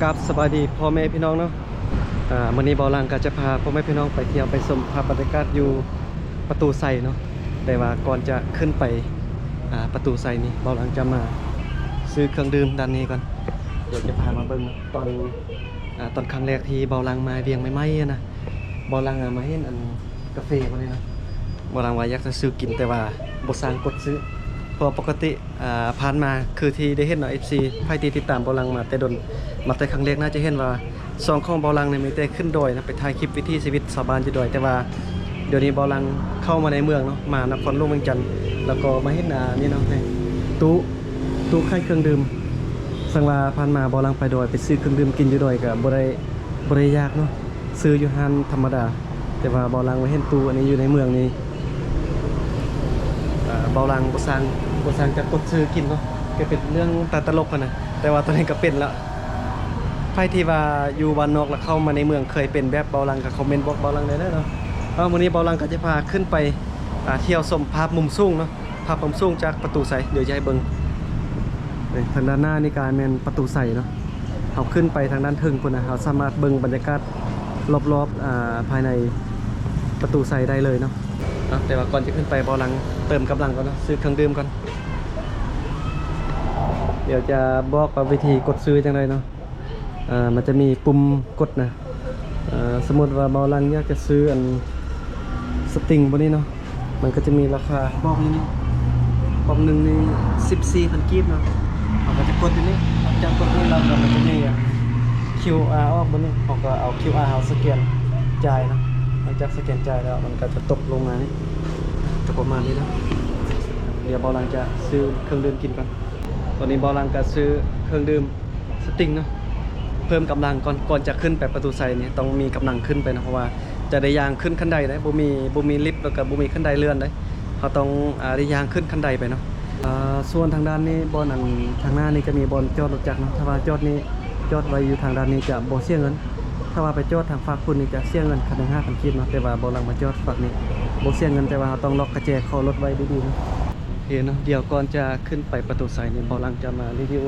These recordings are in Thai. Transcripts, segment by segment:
กับสวัสดีพ่อแม่พี่น้องเนาะวันนี้บอลังก็จะพาพ่อแม่พี่น้องไปเที่ยวไปชมภาพบรรยากาศอยู่ประตูไซเนาะแต่ว่าก่อนจะขึ้นไปประตูไซนี่บอลังจะมาซื้อเครื่องดื่มด้านนี้ก่อนเดี๋ยวจะพามาเบิ่งตอนครั้งแรกที่บอลังมาเวียงไม่ไหมนะบอลังมาเห็นอันกาแฟมาเลยนะบอลังว่าอยากจะซื้อกินแต่ว่าบ่สร้างกดซื้อเพราะปกติผ่านมาคือที่ได้เห็นเนาะ FC ไพ่ที่ติดตามบอลังมาแต่ดนมาแต่ครั้งแรกน่าจะเห็นว่าซองของบอลังเนี่ยมีแต่ขึ้นดอยนะไปถ่ายคลิปวิถีชีวิตชาวบ้านอยู่ดอยแต่ว่าเดี๋ยวนี้บอลังเข้ามาในเมืองเนาะมานครหลวงเวียงจันทร์แล้วก็มาเห็นนี่เนาะในตู้ขายเครื่องดื่มสังว่าผ่านมาบอลังไปดอยไปซื้อเครื่องดื่มกินอยู่ดอยก็บ่ได้ยากเนาะซื้ออยู่ห้านธรรมดาแต่ว่าบอลังมาเห็นตู้อันนี้อยู่ในเมืองนี้บอลังบ่สร้างจะกดซื้อกินเนาะก็เป็นเรื่องตลกกันนะแต่ว่าตอนนี้ก็เป็นแล้วไพ่ที่ว่าอยู่บ้านนอกแล้วเข้ามาในเมืองเคยเป็นแบบเบาลังกับคอมเมนต์บอกเบาลังได้เนาะวันนี้เบาลังก็จะพาขึ้นไปเที่ยวชมภาพมุมสูงเนาะภาพมุมสูงจากประตูใสเดี๋ยวจะให้เบิ่งทางด้านหน้านี่การเป็นประตูใสเนาะเอาขึ้นไปทางด้านทึ่งคนนะเราสามารถเบิ่งบรรยากาศรอบๆภายในประตูใสได้เลยเนาะแต่ว่าก่อนจะขึ้นไปเบาลังเติมกำลังก่อนเนาะซื้อเครื่องดื่มก่อนเดี๋ยวจะบอกวิธีกดซื้อจังไรเนาะมันจะมีปุ่มกดนะสมมติว่าเบาลังอยากจะซื้ออันสติงพวกนี้เนาะมันก็จะมีราคาบอกนี้บอกหนึ่งนี่14,000กีบเนาะเราก็จะกดที่นี่จากกดนี้เราก็มันจะมีQR ออกบนนี้เราก็เอา QR เอาสแกนจ่ายนะหลังจากสแกนจ่ายแล้วมันก็จะตกลงมานี่จะประมาณนี้นะเดี๋ยวเบาลังจะซื้อเครื่องดื่มกินก่อนตอนนี้เบาลังก็ซื้อเครื่องดื่มสติงเนาะเพิ่มกำลังก่อนจะขึ้นไปประตูไซนี่ต้องมีกำลังขึ้นไปนะเพราะว่าจะได้ยางขึ้นขั้นใดได้บ่มีลิฟต์แล้วก็บ่มีขั้นใดเลื่อนได้เขาต้องได้ยางขึ้นขั้นใดไปเนาะส่วนทางด้านนี้บอนทางหน้านี่จะมีบอนจอดรถจักรเนาะถ้าว่าจอดไว้อยู่ทางด้านนี้จะบ่เสียเงินถ้าว่าไปจอดทางฝั่งคุณนี่จะเสียเงินคันหนึ่ง5,000กีบเนาะแต่ว่าบอลังมาจอดฝั่งนี้บ่เสียเงินแต่ว่าต้องล็อกกระแจคอรถไว้ดีๆนะโอเคเนาะเดี๋ยวก่อนจะขึ้นไปประตูไซนี่บอลังจะมารีวิว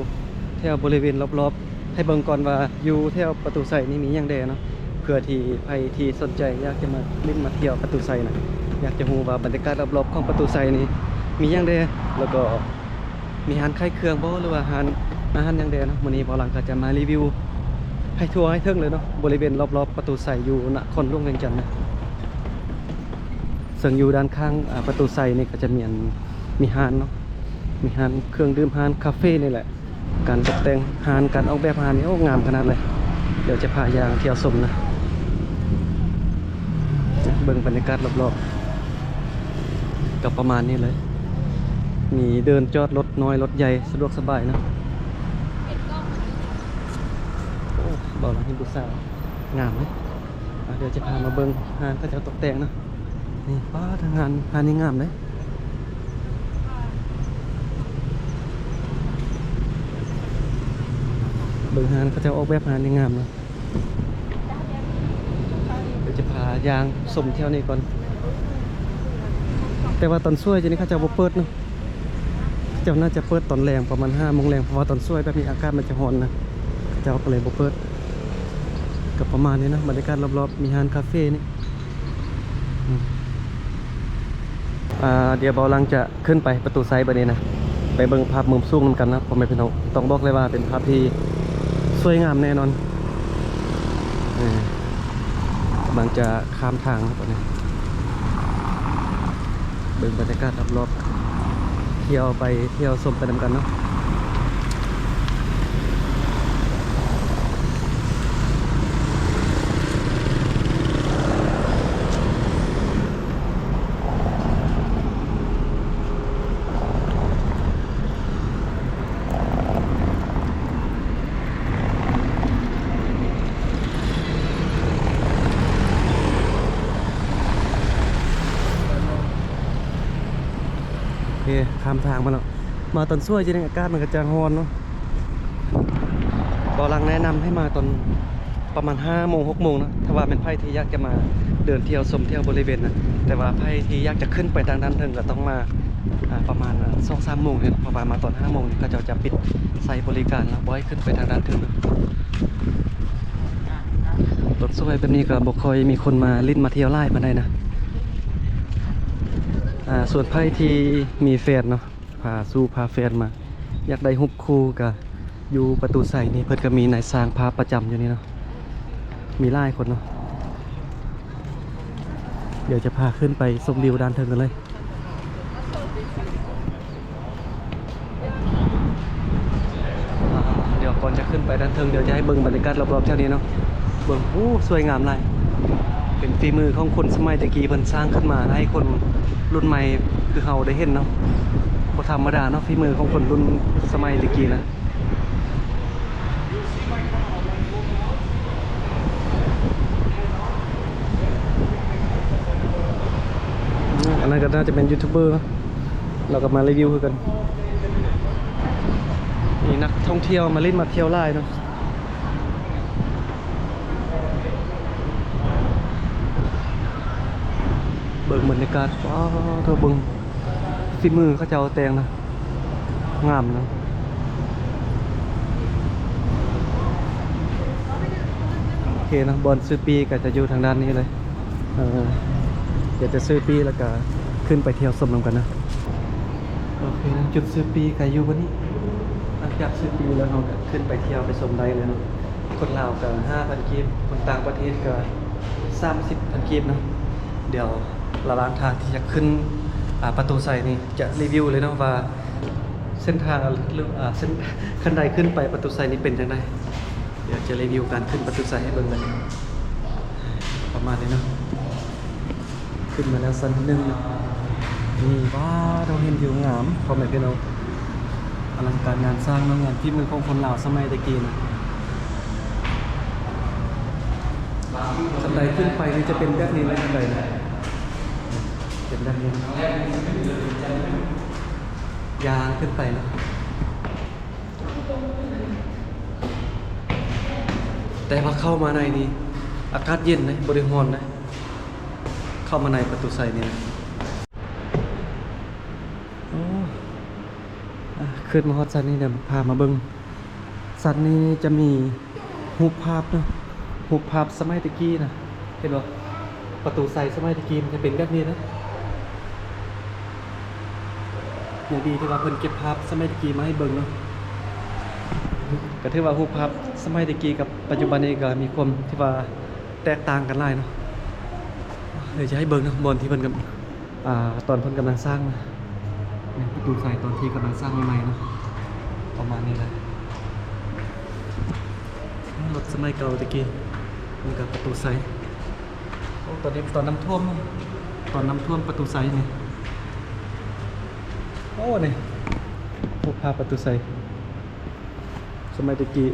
แถวบริเวณรอบๆให้เบิ่งก่อนว่าอยู่แถวประตูไซนี่มีอย่างใดเนาะเพื่อที่ใครที่สนใจอยากจะมาเล่นมาเที่ยวประตูไซนะอยากจะรู้ว่าบรรยากาศรอบๆของประตูไซนี่มีอย่างใดแล้วก็มีร้านขายเครื่องบ่หรือว่าอาหารอย่างใดเนาะมื้อนี้บอลังก็จะมารีวิวให้ทัวร์ให้เทิงเลยเนาะบริเวณรอบๆประตูไซอยู่นครหลวงเวียงจันทร์นะซึ่งอยู่ด้านข้างประตูไซนี่ก็จะมีร้านเนาะมีร้านเครื่องดื่มร้านคาเฟ่นี่แหละการตกแต่งร้านการออกแบบร้านนี่โอ้งามขนาดเลยเดี๋ยวจะพายางเที่ยวชมนะเบิ่งบรรยากาศรอบๆก็ประมาณนี้เลยมีเดินจอดรถน้อยรถใหญ่สะดวกสบายนะบอกเราให้ดูสาวงามเลยเดี๋ยวจะพามาเบิ่งร้านก็จะตกแต่งนะนี่ป้าทางร้านนี้งามเลยเบิ่งร้านก็จะออกแบบร้านนี้งามเลยเดี๋ยวจะพายางสมเที่ยวนี้ก่อนแต่ว่าตอนช่วยจะนี่เขาจะบ่เปิดเนาะเจ้าน่าจะเปิดตอนแรงประมาณ5 โมงแรงเพราะว่าตอนช่วยแบบนี้อากาศมันจะร้อนนะเจ้าก็เลยบ่เปิดกับประมาณนี้นะบรรยากาศรอบๆมีร้านคาเฟ่นี่เดี๋ยวเบาลังจะขึ้นไปประตูไซด์บันนี้นะไปเบิ่งภาพมุมสูงนำกันนะผมไม่เป็นต้องบอกเลยว่าเป็นภาพที่สวยงามแน่นอนกำลังจะข้ามทางครับตอนนี้เบิ่งบรรยากาศรอบๆเที่ยวชมไปนำกันเนาะโอเคข้ามทางมาแล้วมาตอนช่วยจริงอากาศมันก็จะร้อนเนาะบอลังแนะนำให้มาตอนประมาณ5 โมง 6 โมงนะถ้าว่าเป็นไพ่ที่อยากจะมาเดินเที่ยวชมเที่ยวบริเวณนะแต่ว่าไพ่ที่อยากจะขึ้นไปทางด้านเทิงก็ต้องมา ประมาณ2-3 โมงเนี่ยประมาณมาตอน5 โมงนี่ก็จะปิดใส่บริการแล้วบ่ให้ขึ้นไปทางด้านเทิงรถสวยแบบนี้ก็บ่ค่อยมีคนมาลิ้นมาเที่ยวไล่ปานใดนะส่วนไผที่มีแฟนเนาะพาแฟนมาอยากได้ฮุบคู่ก็อยู่ประตูใส่นี่เพิ่นก็มีนายสร้างพาประจำอยู่นี่เนาะมีหลายคนเนาะเดี๋ยวจะพาขึ้นไปชมวิวด้านเทิงกันเลยเดี๋ยวก่อนจะขึ้นไปด้านเทิงเดี๋ยวจะให้เบิ่งบรรยากาศรอบๆแถวนี้เนาะเบิ่งโอ้สวยงามหลายเป็นฝีมือของคนสมัยตะกี้เพิ่นสร้างขึ้นมาให้คนรุ่นใหม่คือเฮาได้เห็นเนาะบ่ธรรมดาเนาะฝีมือของคนรุ่นสมัยตะกี้นะอันนั้นก็น่าจะเป็นยูทูบเบอร์เนาะเราก็มารีวิวคือกันนี่นักท่องเที่ยวมาเล่นมาเที่ยวไล่เนาะเบิ่งบรรยากาศว้าวเธอเบิ่งฝีมือเขาจะเอาแตงนะงามนะโอเคนะบอลซื้อปีก็จะอยู่ทางด้านนี้เลยเดี๋ยวจะซื้อปีแล้วก็ขึ้นไปเที่ยวชมกันนะโอเคนะจุดซื้อปีก็อยู่บนนี้หลังจากซื้อปีแล้วเราก็ขึ้นไปเที่ยวไปชมได้เลยเนาะคนลาวก็5,000 กีบคนต่างประเทศก็30,000 กีบเนาะเดี๋ยวระหว่างทางที่จะขึ้นประตูใส่นี่จะรีวิวเลยเนาะว่าเส้นทางหรือเส้นขั้นใดขึ้นไปประตูใส่นี่เป็นยังไงเดี๋ยวจะรีวิวการขึ้นประตูใส่ให้เบิ่งกันประมาณนี้เนาะขึ้นมาแล้วสั้นหนึ่งนี่ว้าเราเห็นวิวงามพอแม่พี่น้องอลังการงานสร้างเนาะงานฝีมือของคนลาวสมัยตะกี้นะขั้นใดขึ้นไปนี่จะเป็นแบบนี้เลยขั้นใดนะเป็นแบบนี้ยางขึ้นไปนะแต่พอเข้ามาในนี้อากาศเย็นนะบริหารนะเข้ามาในประตูใส่นี่นะขึ้นมาฮอดสันนี่เดี๋ยวพามาเบิ้งสันนี้จะมีรูปภาพเนาะรูปภาพสมัยตะกี้นะเห็นบ่ประตูใส่สมัยตะกี้มันจะเป็นแบบนี้นะอย่างดีที่ว่าเพิ่นเก็บภาพสมัยตะกี้มาให้เบิ่งเนาะก็ถือว่ารูปภาพสมัยตะกี้กับปัจจุบันนี้ก็มีความที่ว่าแตกต่างกันหลายเนาะเดี๋ยวจะให้เบิ่งเนาะบอนที่เพิ่นกำตอนเพิ่นกำลังสร้างนะประตูใส่ตอนที่กำลังสร้างใหม่ๆเนาะประมาณนี้เลยรถสมัยเก่าตะกี้นี่กับประตูใส่โอ้ตอนนี้ตอนน้ำท่วมตอนน้ำท่วมประตูใส่นี่โอ้นี่พวกพาประตูใส่สมัยตะกี้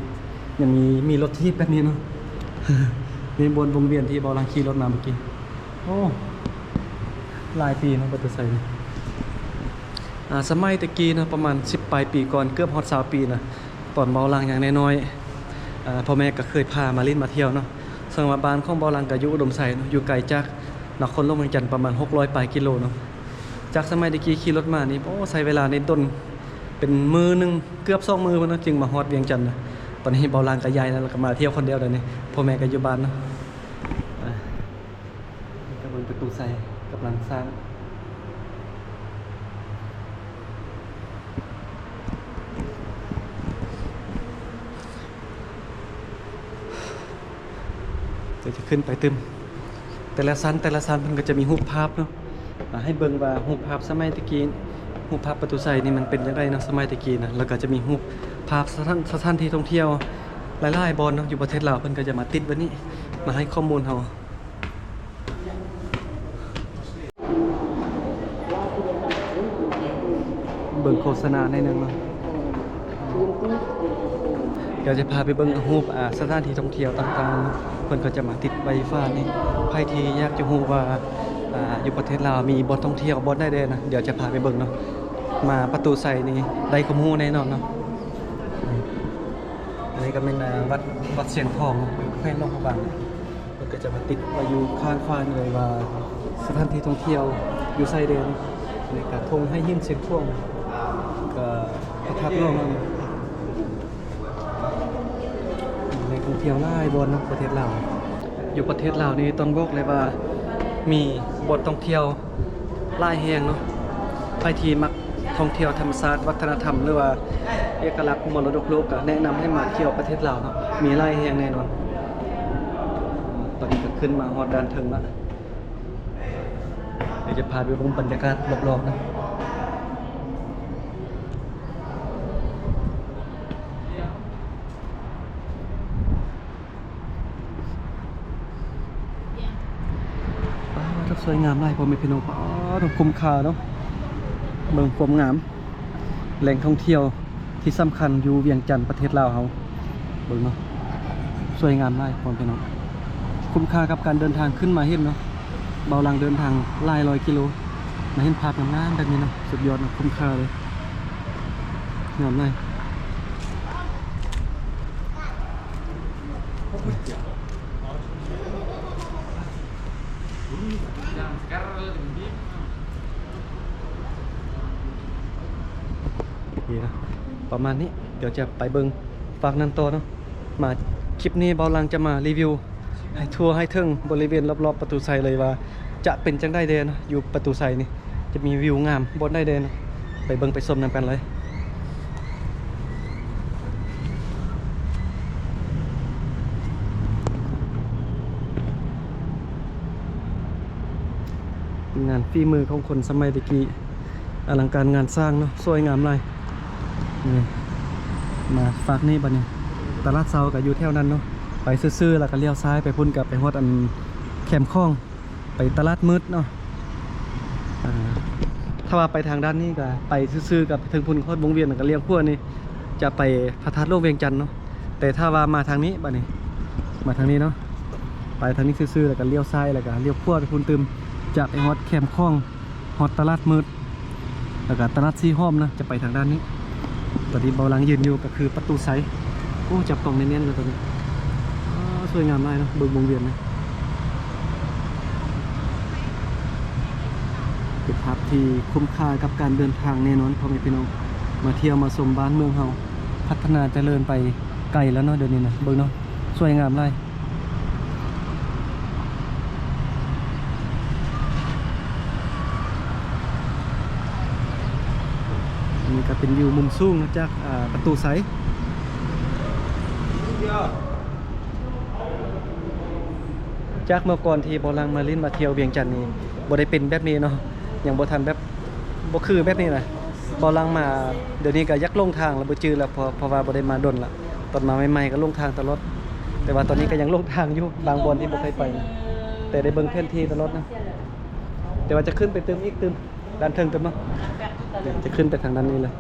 ยังมีรถทีบแบบนี้เนาะ มีบนวงเวียนที่เบาลังขี่รถมาเมื่อกี้โอ้หลายปีเนาะประตูใส่นี่สมัยตะกี้นะประมาณ10 ปลายปีก่อนเกือบฮอด20 ปีนะตอนเบาลังอย่างน้อยๆพ่อแม่ก็เคยพามาเล่นมาเที่ยวเนาะซึ่งว่าบ้านของเบาลังก็อยู่อุดมไซเนาะอยู่ไกลจากนครหลวงเวียงจันทร์ประมาณ600 ปลายกิโลเนาะจากสมัยตะกี้ขี่รถมานี่โอ้ใช้เวลาในต้นเป็นมือนึงเกือบ2 มือเนาะจึงมาฮอดเวียงจันทร์นะตอนนี้เบาลังก็ย้ายแล้วก็มาเที่ยวคนเดียวเดี๋ยวนี้พ่อแม่ก็อยู่บ้านเนาะกำลังประตูใส่กำลังสร้างจะขึ้นไปตึมแต่ละชั้นมันก็จะมีรูปภาพเนาะให้เบิ่งว่ารูปภาพสมัยตะกี้รูปภาพประตูใส่นี่มันเป็นยังไงนะสมัยตะกี้นะแล้วก็จะมีรูปภาพสถานที่ท่องเที่ยวหลายๆบอนเนาะอยู่ประเทศลาวเพิ่นก็จะมาติดไว้นี่มาให้ข้อมูลเฮาเบิ่งโฆษณาในนึงเนาะเดี๋ยวจะพาไปเบิ่งรูปสถานที่ท่องเที่ยวต่างๆเพิ่นก็จะมาติดใบฟ้านี่ใครที่อยากจะรู้ว่าอยู่ประเทศลาวมีบ่อนท่องเที่ยวบ่อนได้เด้นะเดี๋ยวจะพาไปเบิ่งเนาะมาประตูใส่นี่ได้ข้อมูลแน่นอนเนาะอันนี้ก็เป็นวัดเสียงทองแขวงหลวงพระบางเพิ่นก็จะมาติดไว้อยู่ข้างฟ้าเลยว่าสถานที่ท่องเที่ยวอยู่ไซเดน ในกระทงให้ยินเสียงพ่วงก็ประทับร่วมกันในท่องเที่ยวหลายบนประเทศลาวอยู่ประเทศลาวนี่ต้องบอกเลยว่ามีบทท่องเที่ยวหลายแห่งเนาะไปที่มักท่องเที่ยวธรรมศาสตร์วัฒนธรรมหรือว่าเอกลักษณ์มรดกโลกก็แนะนำให้มาเที่ยวประเทศลาวเนาะมีหลายแห่งแน่นอนตอนนี้ก็ขึ้นมาฮอดด้านเทิงละเดี๋ยวจะพาไปชมบรรยากาศรอบๆนะสวยงามหลายพ่อแม่พี่น้องต้องคุ้มค่าเนาะเมืองความงามแหล่งท่องเที่ยวที่สำคัญอยู่เวียงจันทร์ประเทศลาวเฮาเบิ่งเนาะสวยงามหลายพ่อแม่พี่น้องคุ้มค่ากับการเดินทางขึ้นมาเห็นเนาะเบาหลังเดินทางหลายร้อยกิโลมาเห็นภาพงามๆแบบนี้เนาะสุดยอดนะคุ้มค่าเลยงามหลายนี่นะประมาณนี้เดี๋ยวจะไปเบิงฝากนันโตเนาะมาคลิปนี้เบาลังจะมารีวิวให้ทัวร์ให้ถึงบริเวณรอบๆประตูไซเลยว่าจะเป็นจังได้เดนอยู่ประตูไซนี่จะมีวิวงามบนได้เดนไปเบิงไปชมนำกันเลยงานฝีมือของคนสมัยตะกี้อลังการงานสร้างเนาะสวยงามเลยนี่มาฝากนี่บัดนี้ตลาดเซากับอยู่แถวนั้นเนาะไปซื่อๆแล้วก็เลี้ยวซ้ายไปพุ่นกับไปฮอดอันแคมคลองไปตลาดมืดเนาะถ้าว่าไปทางด้านนี้ก็ไปซื่อๆกับถึงพุ่นฮอดวงเวียนก็เลี้ยวขั้วนี่จะไปพระธาตุโลกเวียงจันทน์เนาะแต่ถ้าว่ามาทางนี้บัดนี้มาทางนี้เนาะไปทางนี้ซื่อๆแล้วก็เลี้ยวซ้ายแล้วก็เลี้ยวขั้วไปพุ่นตึมจะไปฮอดแคมคลองฮอดตลาดมืดแล้วก็ตลาดซีห้อมนะจะไปทางด้านนี้ตอนนี้เบาหลังยืนอยู่ก็คือประตูไซโอ้จับกล่องเน้นๆเลยตอนนี้สวยงามมากนะเบิ่งวงเวียนนะเป็นภาพที่คุ้มค่ากับการเดินทางแน่นอนพ่อแม่พี่น้องมาเที่ยวมาชมบ้านเมืองเฮาพัฒนาเจริญไปไกลแล้วเนาะเดี๋ยวนี้นะเบิ่งเนาะสวยงามเลยนี่ก็เป็นวิวมุมสูงนะจากประตูไซจากเมื่อก่อนที่บอลังมาลิ้นมาเที่ยวเวียงจันทน์นี่บ่ได้เป็นแบบนี้เนาะอย่างบ่ทันแบบบ่คือแบบนี้นะบอลังมาเดี๋ยวนี้ก็ยักลงทางแล้วบ่จื้อแล้วเพราะว่าบ่ได้มาดนละตอนมาใหม่ๆก็ลงทางตลอดแต่ว่าตอนนี้ก็ยังลงทางอยู่บางบอนที่บ่เคยไปนะแต่ได้เบิ่งแผนที่ตลอดนะแต่ว่าจะขึ้นไปเติมอีกเติมด้านเทิงเติมเนาะจะขึ้นไปทางด้านนี้เลย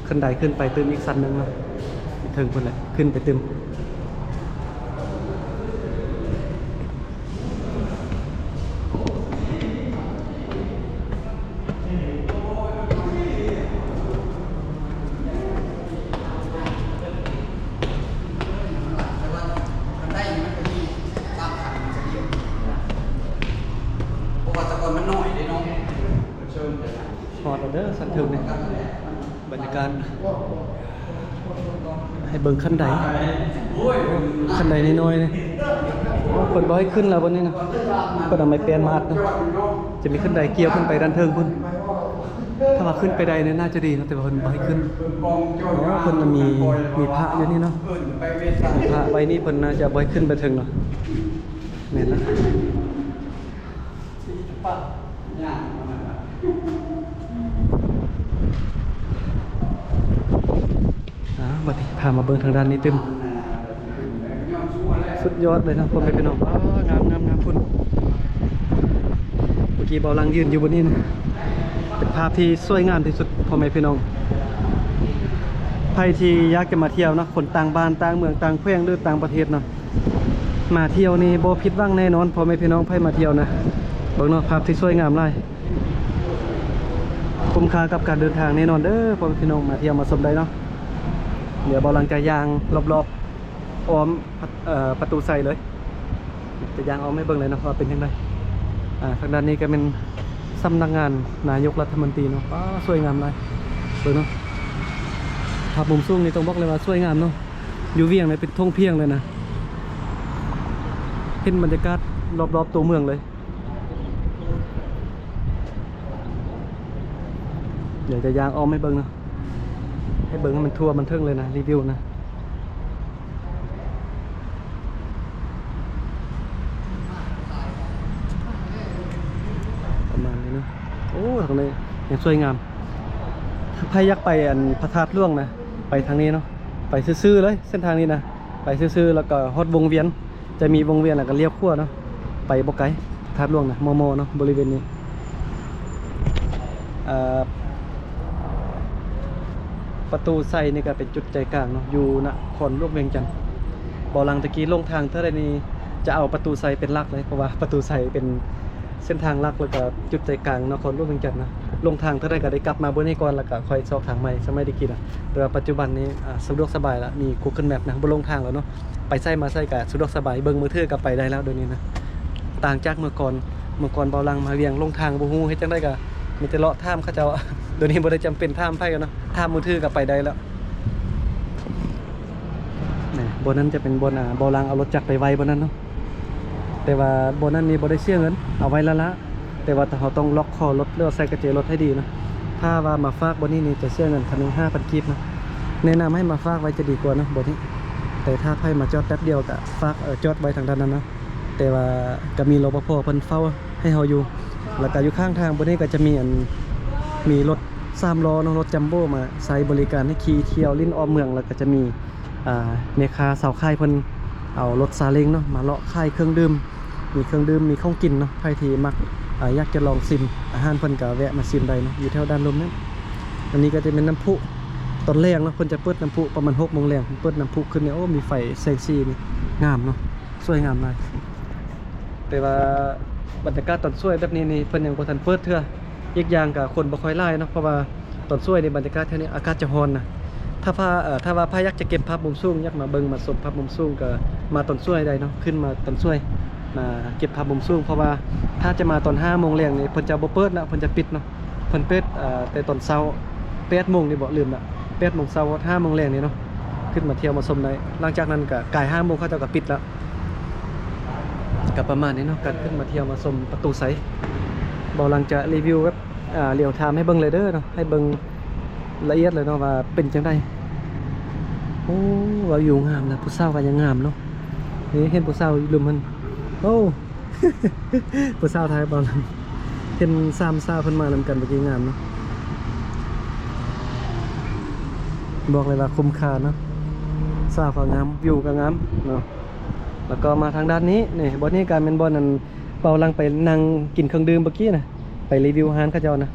ขึ้นใดขึ้นไปตึมอีกสั้นนึงแล้วถึงคนแหละขึ้นไปตึมฮอดเด้อสันถึงเนี่ยบรรยากาศให้เบิ่งขั้นใดน้อยๆเนี่ยคนบอกให้ขึ้นแล้วบนนี้นะก็ทำไมเปลี่ยนมาอัดนะจะมีขั้นใดเกี่ยวขึ้นไปด้านเทิงพุ่นถ้าว่าขึ้นไปใดเนี่ยน่าจะดีนะแต่ว่าคนบอกให้ขึ้นคนมันมีพระอยู่นี่เนาะพระใบนี้คนน่าจะบอกให้ขึ้นไปถึงเนาะเห็นแล้วบัดนี้พามาเบิ่งทางด้านนี้เต็มสุดยอดเลยนะพ่อแม่พี่น้องงามพุ่นเมื่อกี้เบาลังยืนอยู่บนนี้นะเป็นภาพที่สวยงามที่สุดพ่อแม่พี่น้องใครที่อยากจะมาเที่ยวนะคนต่างบ้านต่างเมืองต่างแขวงหรือต่างประเทศเนาะมาเที่ยวนี่บ่ผิดหวังแน่นอนพ่อแม่พี่น้องใครมาเที่ยวนะเบิ่งเนาะภาพที่สวยงามหลายคุ้มค่ากับการเดินทางแน่นอนเด้อพ่อแม่พี่น้องมาเที่ยวมาชมได้เนาะเดี๋ยวเบาหลังจะยางรอบๆ อ้อมประตูใส่เลยจะยางอ้อมให้เบิ่งเลยเนาะว่าเป็นยังไงทางด้านนี้ก็เป็นสำนักงานนายกรัฐมนตรีเนาะป้าสวยงามเลยเบิ่งเนาะภาพมุมสูงนี่ต้องบอกเลยว่าสวยงามเนาะอยู่เวียงเลยเป็นท่องเพียงเลยนะเห็นบรรยากาศรอบๆตัวเมืองเลยเดี๋ยวจะยางอ้อมให้เบิ่งเนาะให้เบิ่งให้มันทั่วมันเทิงเลยนะรีวิวนะประมาณนี้เนาะโอ้ทางนี้ยังสวยงามถ้าใครอยากไปอันพระธาตุหลวงนะไปทางนี้เนาะไปซื่อๆเลยเส้นทางนี้นะไปซื่อๆแล้วก็ฮอดวงเวียนจะมีวงเวียนแล้วก็เลี้ยวขวาเนาะไปบ่ไกลพระธาตุหลวงนะมอเนาะบริเวณนี้ประตูไซนี่ก็เป็นจุดใจกลางเนาะอยู่นครหลวงเวียงจันทน์บ่อลังตะกี้ลงทางเท่าไรนี้จะเอาประตูไซเป็นหลักเลยเพราะว่าประตูไซเป็นเส้นทางหลักแล้วก็จุดใจกลางนครหลวงเวียงจันทน์นะลงทางเท่าไรก็ได้กลับมาบนนี้ก่อนแล้วก็ค่อยซอกทางใหม่สมัยตะกี้นะแต่ว่าปัจจุบันนี้สะดวกสบายแล้วมี Google Map นะบ่ลงทางแล้วเนาะไปไซมาไซก็สะดวกสบายเบิ่งมือถือก็ไปได้แล้วเดี๋ยวนี้นะต่างจากเมื่อก่อนบ่อลังมาเวียงลงทางบ่ฮู้เฮ็ดจังได๋ก็มีแต่เลาะท่ามเขาเจ้าเดี๋ยวนี้บ่ได้จำเป็นท่ามไผกันเนาะท่ามมือถือก็ไปได้แล้วนี่บ่นั้นจะเป็นบ่อลังเอารถจักรไปไว้บ่นั้นเนาะแต่ว่าบ่นั้นนี่บ่ได้เสียเงินเอาไว้ละแต่ว่าเราต้องล็อกคอรถหรือว่าใส่กระเจรถให้ดีนะถ้าว่ามาฝากบ่นี้นี่จะเสียเงินคันนึง 5,000 กีบนะแนะนำให้มาฝากไว้จะดีกว่านะบ่นี้แต่ถ้าไผมาจอดแป๊บเดียวก็ฝากจอดไว้ทางด้านนั้นนะแต่ว่าก็มีรปภเพิ่นเฝ้าให้เฮาอยู่แล้วก็อยู่ข้างทางบ่นี้ก็จะมีรถ3ล้อเนาะรถจัมโบ้มาใช้บริการให้ขี่เที่ยวลิ้นอ้อมเมืองแล้วก็จะมีเมคาสาวค่ายเพิ่นเอารถซาเล้งเนาะมาเลาะค่ายเครื่องดื่มมีเครื่องดื่มมีของกินเนาะใครที่มักอยากจะลองซิมอาหารเพิ่นก็แวะมาซิมได้เนาะอยู่แถวด้านลมนั้นอันนี้ก็จะเป็นน้ำพุตอนแรกเนาะเพิ่นจะเปิดน้ำพุประมาณ 6 โมงแรงเปิดน้ำพุขึ้นเนี่ยโอ้มีไฟแสงสีนี่งามเนาะสวยงามมากแต่ว่าบรรยากาศตอนสวยแบบนี้นี่เพิ่นยังบ่ทันเปิดเทื่ออีกอย่างก็คนบ่ค่อยหลายเนาะเพราะว่าตอนสวยในบรรยากาศแถวนี้อากาศจะร้อนนะถ้าว่าพายักจะเก็บภาพมุมสูงอยากมาเบิ่งมาชมภาพมุมสูงก็มาตอนสวยได้เนาะขึ้นมาตอนสวยมาเก็บภาพมุมสูงเพราะว่าถ้าจะมาตอน5 โมงแรงนี่เพิ่นจะบ่เปิดแล้วเพิ่นจะปิดเนาะเพิ่นเปิดแต่ตอนเช้า8 โมงนี่บ่ลืมละ8 โมงเช้า5 โมงแรงนี่เนาะขึ้นมาเที่ยวมาชมได้หลังจากนั้นก็กาย5 โมงเขาเจ้าก็ปิดแล้วก็ประมาณนี้เนาะการขึ้นมาเที่ยวมาชมประตูไสบ่หลังจะรีวิวแบบเรียลไทม์ให้เบิ่งเลยเด้อเนาะให้เบิ่งละเอียดเลยเนาะว่าเป็นจังได๋โอ้ว่าอยู่งามนะผู้สาวก็ยังงามเนาะนี่เห็นผู้สาวอยู่ลืมมันโอ้ ผู้สาวไทยบ่ล่ะเห็น3สาวเพิ่นมานำกันเมื่อกี้งามเนาะบอกเลยว่าคุ้มค่าเนาะสาวก็งามวิวก็งามเนาะแล้วก็มาทางด้านนี้นี่บ่นี้การเป็นบ่นั้นเปาลังไปนั่งกินเครื่องดื่มเมื่อกี้นะไปรีวิวอาหารเขาเจ้านะ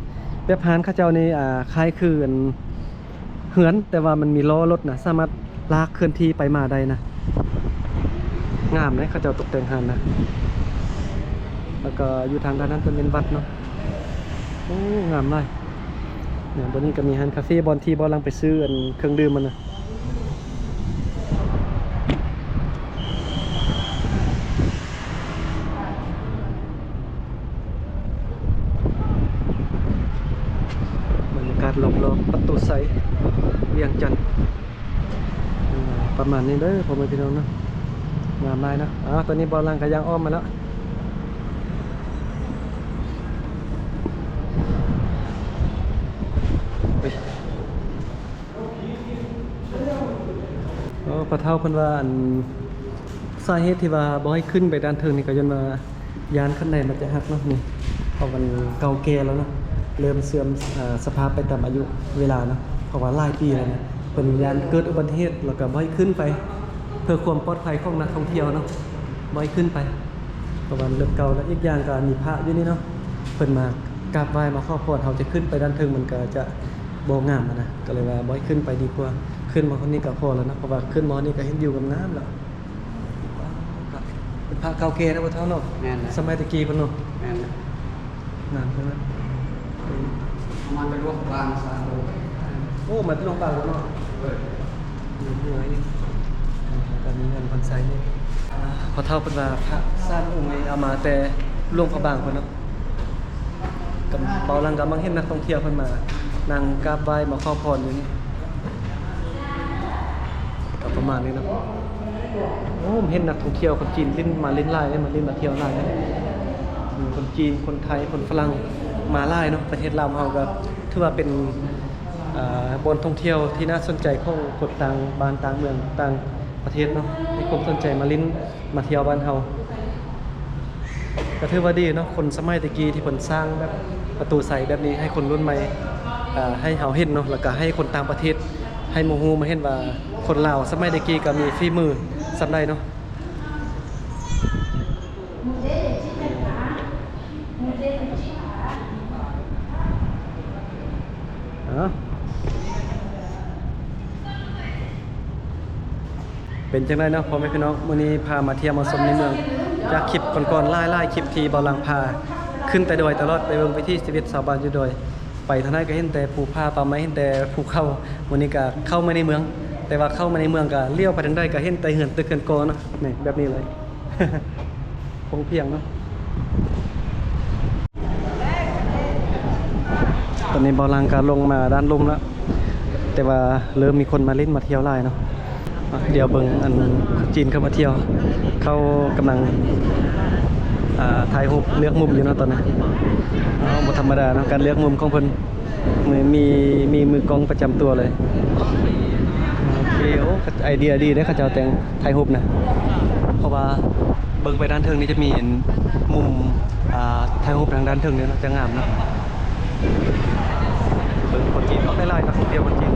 แบบอาหารเขาเจ้านี่คล้ายคือเหือนแต่ว่ามันมีล้อรถนะสามารถลากเคลื่อนที่ไปมาได้นะงามเลยเขาเจ้าตกแต่งอาหารนะแล้วก็อยู่ทางด้านนั้นเป็นวัดเนาะโอ้งามเลยเนี่ยบนนี้ก็มีอาหารคาเฟ่บอลที่บอลลังไปซื้อเครื่องดื่มมันนะการลงประตูไซเวียงจันทน์ประมาณนี้เด้อผมพี่น้องนะงามได้นะตอนนี้บอลลังกระยางอ้อมมาแล้วพระเท่าเพิ่นว่าสาเหตุที่ว่าบ่ให้ขึ้นไปด้านเทิงนี่ก็ย้อนว่ายานคันใดมันจะหักเนาะนี่เพราะมันเก่าแก่แล้วเนาะเริ่มเสื่อมสภาพไปตามอายุเวลาเนาะเพราะว่าหลายปีแล้วนะเป็นยานเกิดอุบัติเหตุแล้วก็บ่ให้ขึ้นไปเพื่อความปลอดภัยของนักท่องเที่ยวเนาะบ่ให้ขึ้นไปเพราะว่าเริ่มเก่าแล้วอีกอย่างก็มีพระอยู่นี่เนาะเพิ่นมากราบไหว้มาขอพรเฮาจะขึ้นไปด้านเทิงมันก็จะบ่งามนะก็เลยว่าบ่ให้ขึ้นไปดีกว่าขึ้นมาคนนี้ก็พอแล้วนะเพราะว่าขึ้นมานี่ก็เห็นอยู่กับน้ำแล้วเป็นพระเก่าแก่นะบ่เท่าเนาะสมัยตะกี้เพิ่นเนาะนานเพิ่นมันเป็นวงกลางสามโล โอ้มันเป็นวงกลางเนาะเหนื่อยนี่ แล้วก็มีเงินคนใช้นี่พอเท่าเป็นว่าพระสร้างองค์นี้เอามาแต่หลวงพระบางเพิ่นเนาะกับเบาลังกับมังเห็นนักท่องเที่ยวเพิ่นมานั่งกราบไหว้มาขอพรอยู่นี่ก็ประมาณนี้เนาะโอ้ผมเห็นนักท่องเที่ยวคนจีนลิ้นมาลิ้นลายได้มาลิ้นมาเที่ยวลายได้คนจีนคนไทยคนฝรั่งมาลายเนาะประเทศลาวเฮาก็ถือว่าเป็นบนท่องเที่ยวที่น่าสนใจของคนต่างบ้านต่างเมืองต่างประเทศเนาะให้ความสนใจมาลิ้นมาเที่ยวบ้านเฮาก็ถือว่าดีเนาะคนสมัยตะกี้ที่เพิ่นสร้างแบบประตูใสแบบนี้ให้คนรุ่นใหม่ให้เฮาเห็นเนาะแล้วก็ให้คนต่างประเทศให้โมโหมาเห็นว่าคนลาวสมัยตะกี้ก็มีฝีมือสำได้เนาะเป็นจังไดเนาะพ่อแม่พี่น้องมื้อนี้พามาเที่ยวมาชมในเมืองจากคลิปก่อนๆหลายๆคลิปที่เบาหลังพาขึ้นแต่ดอยตลอดไปเบิ่งวิถีชีวิตชาวบ้านอยู่ดอยไปทางไหนก็เห็นแต่ภูผาป่าไม้เห็นแต่ภูเขามื้อนี้ก็เข้ามาในเมือง แต่ว่าเข้ามาในเมืองก็เลี้ยวไปทางใดก็เห็นแต่เหือนตึกเหือนกอเนาะนี่แบบนี้เลย คงเพียงเนาะตอนนี้เบาหลังก็ลงมาด้านลุ่มแล้วแต่ว่าเริ่มมีคนมาเล่นมาเที่ยวหลายเนาะเดี๋ยวเบิ่งอันจีนเข้ามาเที่ยวเขากำลังถ่ายรูปเลือกมุมอยู่เนาะตอนนี้บ่ธรรมดาเนาะการเลือกมุมของเพิ่นมีมือกล้องประจำตัวเลยโอเคโอ้ไอเดียดีได้เขาเจ้าแต่งถ่ายรูปนะเพราะว่าเบิ่งไปด้านเทิงนี่จะมีมุมถ่ายรูปทางด้านเทิงเนี่ยเนาะจะงามเนาะเบิ่งคนจีนออกได้หลายนักท่องเที่ยวคนจีน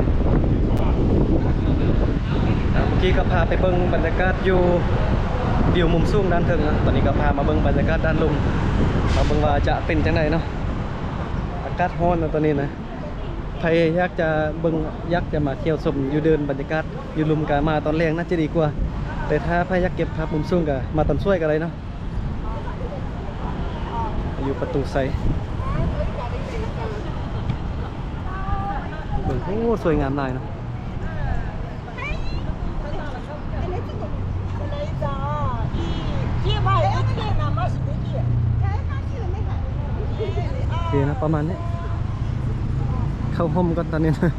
เมื่อกี้ก็พาไปเบิ่งบรรยากาศอยู่วิวมุมสูงด้านเทิงนะตอนนี้ก็พามาเบิ่งบรรยากาศด้านลุ่มมาเบิ่งว่าจะเป็นจังไดเนาะอากาศร้อนนะตอนนี้นะใครอยากจะเบิ่งอยากจะมาเที่ยวชมอยู่เดินบรรยากาศอยู่ลุ่มก็มาตอนแรงน่าจะดีกว่าแต่ถ้าใครอยากเก็บภาพมุมสูงก็มาตอนช่วยกันเลยเนาะอยู่ประตูไซเบิ่งโอ้สวยงามหลายเนาะโอเคนะประมาณนี้เข้าห่มก่อนตอนนี้นะ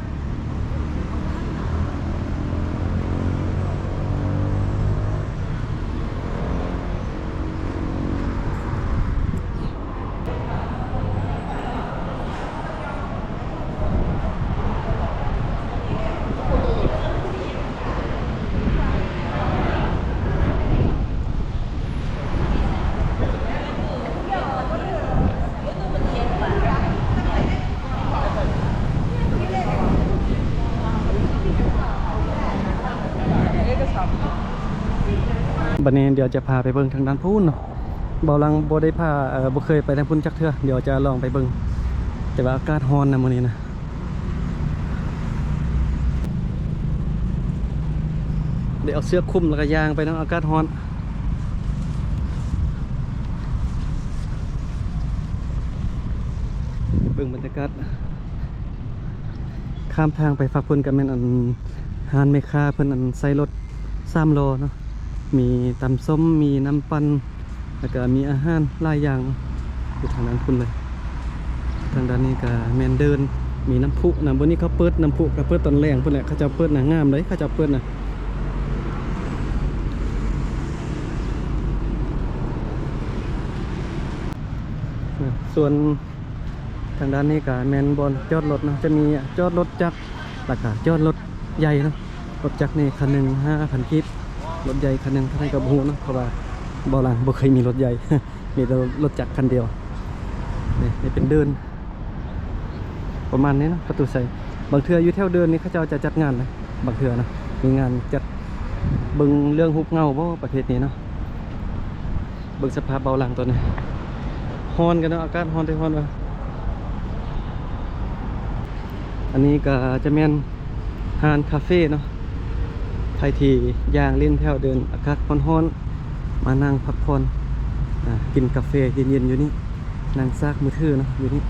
บัดนี้เดี๋ยวจะพาไปเบิ่งทางด้านพูนเนาะเบาลังบ่ได้พาบ่เคยไปทางพูนจักเทื่อเดี๋ยวจะลองไปเบิ่งแต่ว่าอากาศร้อนนะมื้อนี้นะเดี๋ยวเอาเสื้อคลุมแล้วก็ยางไปเนาะอากาศร้อนเบิ่งบรรยากาศข้ามทางไปฝากพุ่นกันแม่นอันหานแม่ค้าเพิ่นอันใส่รถ3 ล้อเนาะมีตำส้มมีน้ำปั่นแล้วก็มีอาหารหลายอย่างอยู่ทางนั้นคุณเลยทางด้านนี้ก็แมนเดินมีน้ำพุบนนี้เขาเปิดน้ำพุกับเปิดตอนแรงพุ่นแหละเขาจะเปิดงามเลยเขาจะเปิดส่วนทางด้านนี้ก็แมนบอลจอดรถเนาะจะมีจอดรถจักรแล้วก็จอดรถใหญ่เนาะรถจักรนี่คันหนึ่ง5,000 กิโลรถใหญ่คันหนึ่งท่านกับหูนะเพราะว่าบ่หลังบ่เคยมีรถใหญ่ มีแต่รถจักรคันเดียวนี่เป็นเดินประมาณนี้นะประตูใส่บางเทื่ออยู่แถวเดินนี่เขาจะจัดงานเลยบางเทื่อนะมีงานจัดเบิ่งเรื่องฮุบเงาบ่ประเภทนี้เนาะเบิ่งสภาพเบาหลังตัวนี้ฮ้อนกันเนาะอากาศฮ้อนได้ฮ้อนว่ะอันนี้ก็จะแม่นฮานคาเฟ่เนาะใครที่ย่างเล่นแถวเดินอากาศร้อนๆมานั่งพักผ่อนกินกาแฟเย็นๆอยู่นี่นั่งซากมือถือเนาะอยู่นี่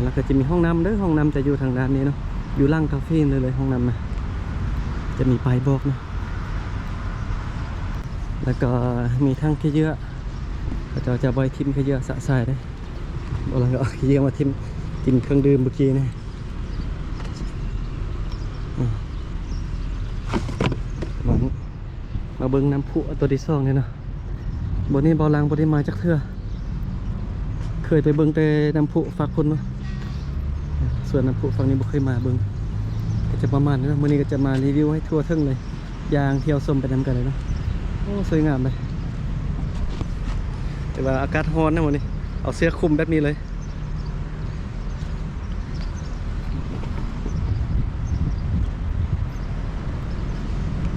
แล้วก็จะมีห้องน้ำเด้อห้องน้ำจะอยู่ทางด้านนี้เนาะอยู่ล่างคาเฟ่เลยห้องน้ำนะจะมีป้ายบอกเนาะ แล้วก็มีทั้งขี้เยอะเราจะบอยทิมขี้เยอะสะสายได้บอกแล้วก็เอาขี้เยอะมาทิมกินเครื่องดื่มเมื่อกี้นี่มาเบิ้งน้ำพุตัวที่สองเนี่ยเนาะบนนี้เบาลังบนนี้มาจากเทือเคยไปเบิ้งแต่น้ำพุฝากคนเนาะส่วนน้ำพุฝั่งนี้บ่เคยมาเบิ้งก็จะประมาณนี้นะมื้อนี้ก็จะมารีวิวให้ทั่วถึงเลยยางเที่ยวชมไปนำกันเลยเนาะโอ้สวยงามเลยแต่ว่าอากาศร้อนนะวันนี้เอาเสื้อคลุมแบบนี้เลย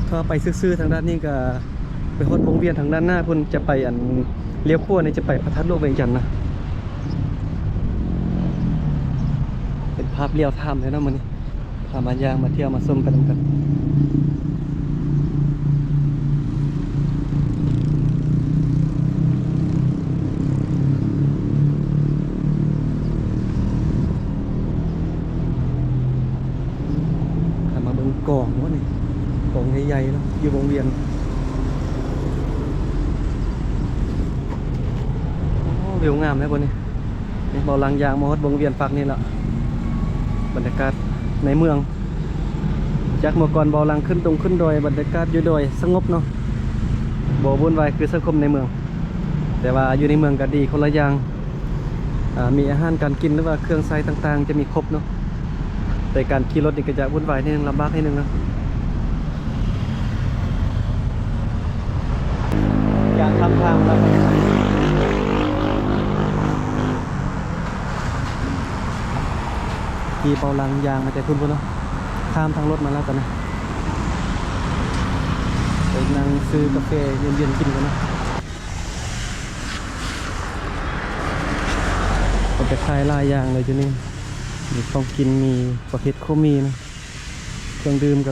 ถ้าไปซื้อๆทางด้านนี้ก็ไปฮอดวงเวียนทางด้านหน้าพุ่นจะไปอันเลี้ยวขั้วนี่จะไปพระธาตุโลกเวียงจันทน์นะเป็นภาพเลี้ยวถ้ำเลยเนาะมันนี่พามายางมาเที่ยวมาชมไปนำกันมาเบิ่งกองวะนี่กองใหญ่ๆเนาะอยู่วงเวียนวิวงามไหมบนนี้นี่บอลังยางมอดวงเวียนปักนี่แหละบรรยากาศในเมืองจากเมื่อก่อนบอลังขึ้นตรงขึ้นดอยบรรยากาศอยู่ดอยสงบเนาะบ่วุ่นวายคือสังคมในเมืองแต่ว่าอยู่ในเมืองก็ดีคนละอย่างมีอาหารการกินหรือว่าเครื่องใช้ต่างๆจะมีครบเนาะแต่การขี่รถนี่ก็จะวุ่นวายนิดนึงลำบากนิดนึงนะอย่างทำทางแล้วขี่เบาลังยางมาแต่พุ่นเนาะข้ามทางรถมาแล้วกันนะไปนั่งซื้อกาแฟเย็นๆกินกันนะก็จะขายลายยางเลยทีนี้มีของกินมีประเภทโคมีนะเครื่องดื่มก็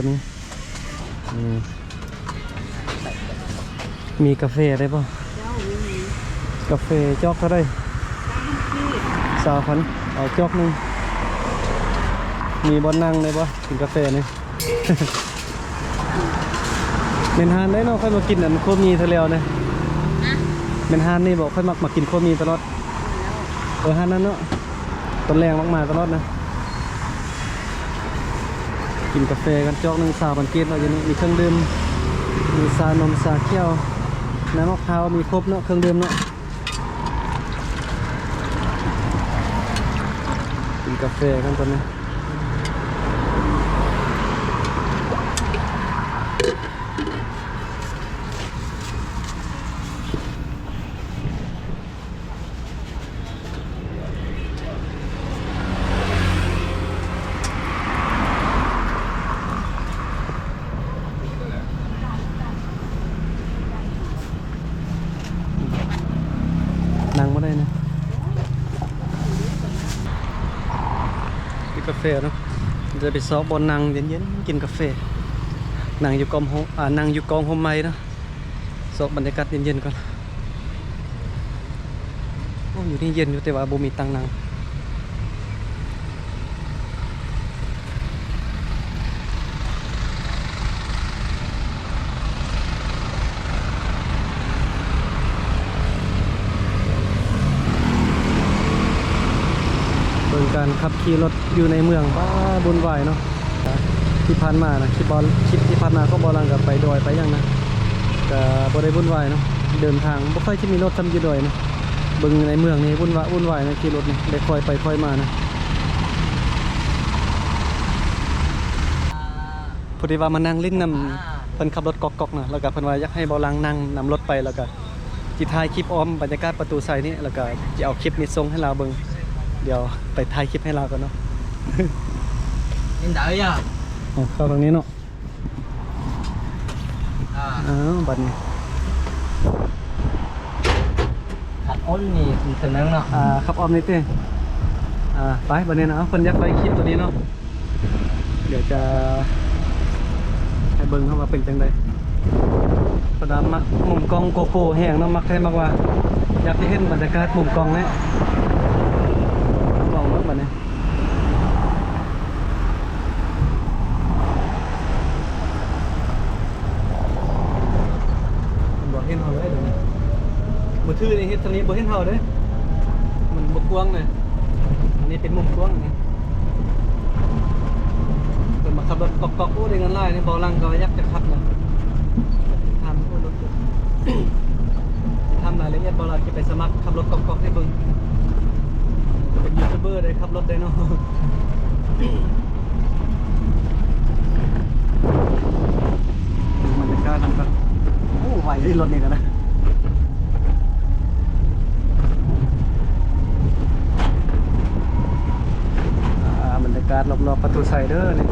มีกาแฟได้ป่ะกาแฟจอกก็ได้20,000เอาจอกนึงมีบอนนั่งได้ป่ะกินกาแฟนี่ เป็นฮานได้เนาะค่อยมากินอันโคมีเทเลวเนี่ยเป็นฮานนี่บอกค่อยมักมากินโคมีตลอดฮานนั้นเนาะต้นแรงมากๆตลอดนะกินกาแฟกันจอกนึง20,000กีบเราอย่างนี้มีเครื่องดื่มมีชานมชาเขียวน้ำมะพร้าวมีครบเนาะเครื่องดื่มเนาะกินกาแฟกันตอนนี้นั่งมาได้นะกินกาแฟเนาะจะไปซอกบนนั่งเย็นๆกินกาแฟนั่งอยู่กองนั่งอยู่กองโฮมไม้เนาะซอกบรรยากาศเย็นๆก่อนโอ้อยู่นี่เย็นอยู่แต่ว่าบ่มีตังนั่งการขับขี่รถอยู่ในเมืองบ้าบุญวายเนาะที่ผ่านมานะคลิปที่ผ่านมาก็บอลังกับไปดอยไปยังนะกับบริบุญวายเนาะเดินทางไม่ค่อยจะมีรถทำอยู่ดอยนะบึงในเมืองนี่วุ่นวายนะขี่รถนี่ได้คอยไปคอยมานะพอดีว่ามานั่งลิ้นนำเพิ่นขับรถกอกๆนะแล้วก็เพิ่นว่าอยากให้บอลังนั่งนำรถไปแล้วก็จิถ่ายคลิปอ้อมบรรยากาศประตูไซนี่แล้วก็จะเอาคลิปนี้ส่งให้เราเบิ่งเดี๋ยวไปถ่ายคลิปให้เรากันเนาะnhìn đợi nha เข้าตรงนี้เนาะบัดนี้ ขัดอ้นนี่ถึงนั้นเนาะขับออมนิดนึงไปบัดนี้นะเพิ่นอยากไปคลิปตัวนี้เนาะเดี๋ยวจะให้เบิ่งเข้ามาเป็นจังไดประดามมักมุมกล้องโกโปรแห้งเนาะมักแท้มากว่าอยากจะเห็นบรรยากาศมุมกล้องเนี่ยลองรถบัดนี้บอกเห็น ทื่อนี่เฮ็ดทางนี้บ่เห็นเฮาเด้มันบ่กว้างน่ะอันนี้เป็นมุมกว้างนี่เพิ่นมาขับรถกอกๆโอ้ได้เงินหลายนี่บ่ลังก็อยากจะขับน่ะทำโอ้รถทำรายละเอียดบ่ล่ะสิไปสมัครขับรถกอกๆให้เบิ่งเป็นยูทูบเบอร์ได้ขับรถได้เนาะบรรยากาศมันก็โอ้ไหวที่รถนี่กันนะบรรยากาศรอบๆประตูไซเดอร์นี่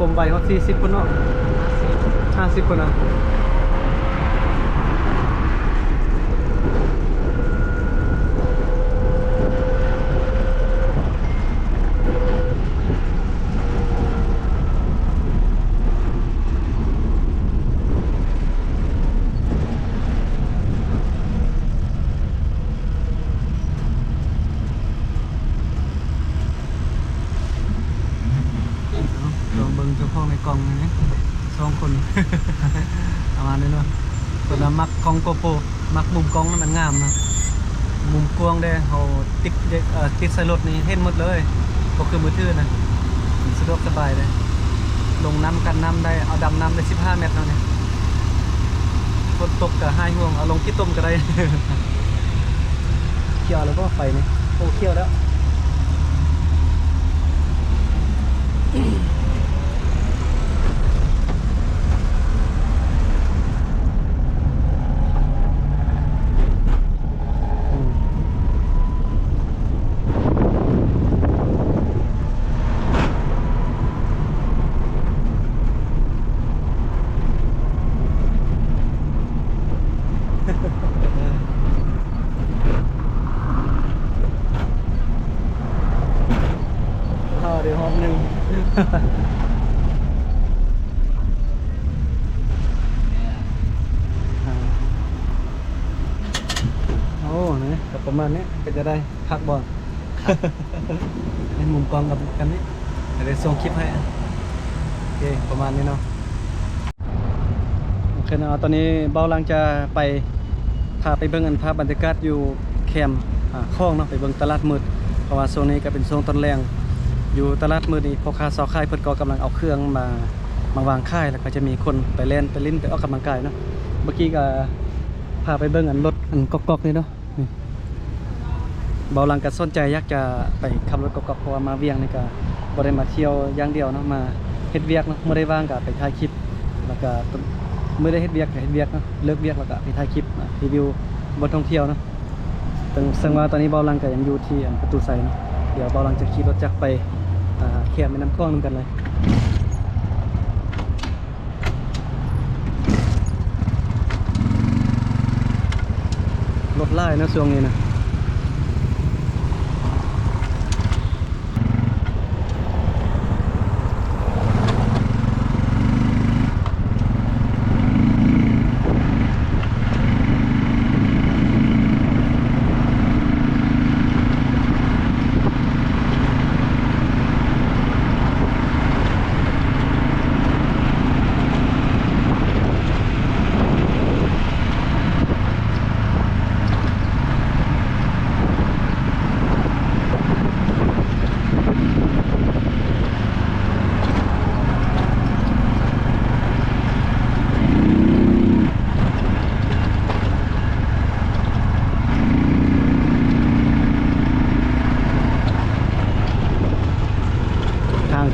ผมใบเขา40 คนเนาะ50 คนนะลองเบิ่งเจ้าของในกล่องนี่2 คน ประมาณนี้เนาะคนละมักกล้องโกโปรมักมุมกล้องนั้นมันงามนะมุมกว้างได้เขาติดใส่รถนี่เห็นหมดเลยก็คือมือถือนะสะดวกสบายเลยลงน้ำกันน้ำได้เอาดำน้ำได้15 เมตรเนาะเนี่ยฝนตกกับ5 ห่วงเอาลงที่ต้มก็ได้ เกี่ยวแล้วก็ไฟนี่โอ้เกี่ยวแล้วเดี๋ยวหอมหนึ่ง โอ้เนี่ยกับประมาณนี้ก็จะได้พักบอล ให้มุมกล้องกับกันนี้เดี๋ยวส่งคลิปให้โอเคประมาณนี้เนาะโอเคเนาะตอนนี้เบาลังจะไปพาไปเบิ่งภาพบรรยากาศอยู่แคมป์คลองเนาะไปเบิ่งตลาดมืดเพราะว่าโซนนี้ก็เป็นโซนต้นแรงอยู่ตลาดมืดนี่พ่อค้าซอค่ายเพิ่นก็กำลังเอาเครื่องมาวางค่ายแล้วก็จะมีคนไปเล่นไปลิ้นไปออกกำลังกายเนาะเมื่อกี้ก็พาไปเบิ่งรถกอกๆนี่เนาะนี่เบาลังก็สนใจอยากจะไปขับรถกอกๆเพราะว่ามาเวียงนี่ก็บ่ได้มาเที่ยวอย่างเดียวเนาะมาเฮ็ดเวียกเนาะเมื่อได้ว่างก็ไปถ่ายคลิปแล้วก็เมื่อได้เฮ็ดเวียกก็เฮ็ดเวียกเนาะเลิกเวียกแล้วก็ไปถ่ายคลิปรีวิวบนท่องเที่ยวเนาะซึ่งว่าตอนนี้เบาลังก็ยังอยู่ที่ประตูไซเนาะเดี๋ยวเบาลังจะขี่รถจักรไปแคมป์แม่น้ำคลองนึงกันเลยรถไล่นะช่วงนี้นะ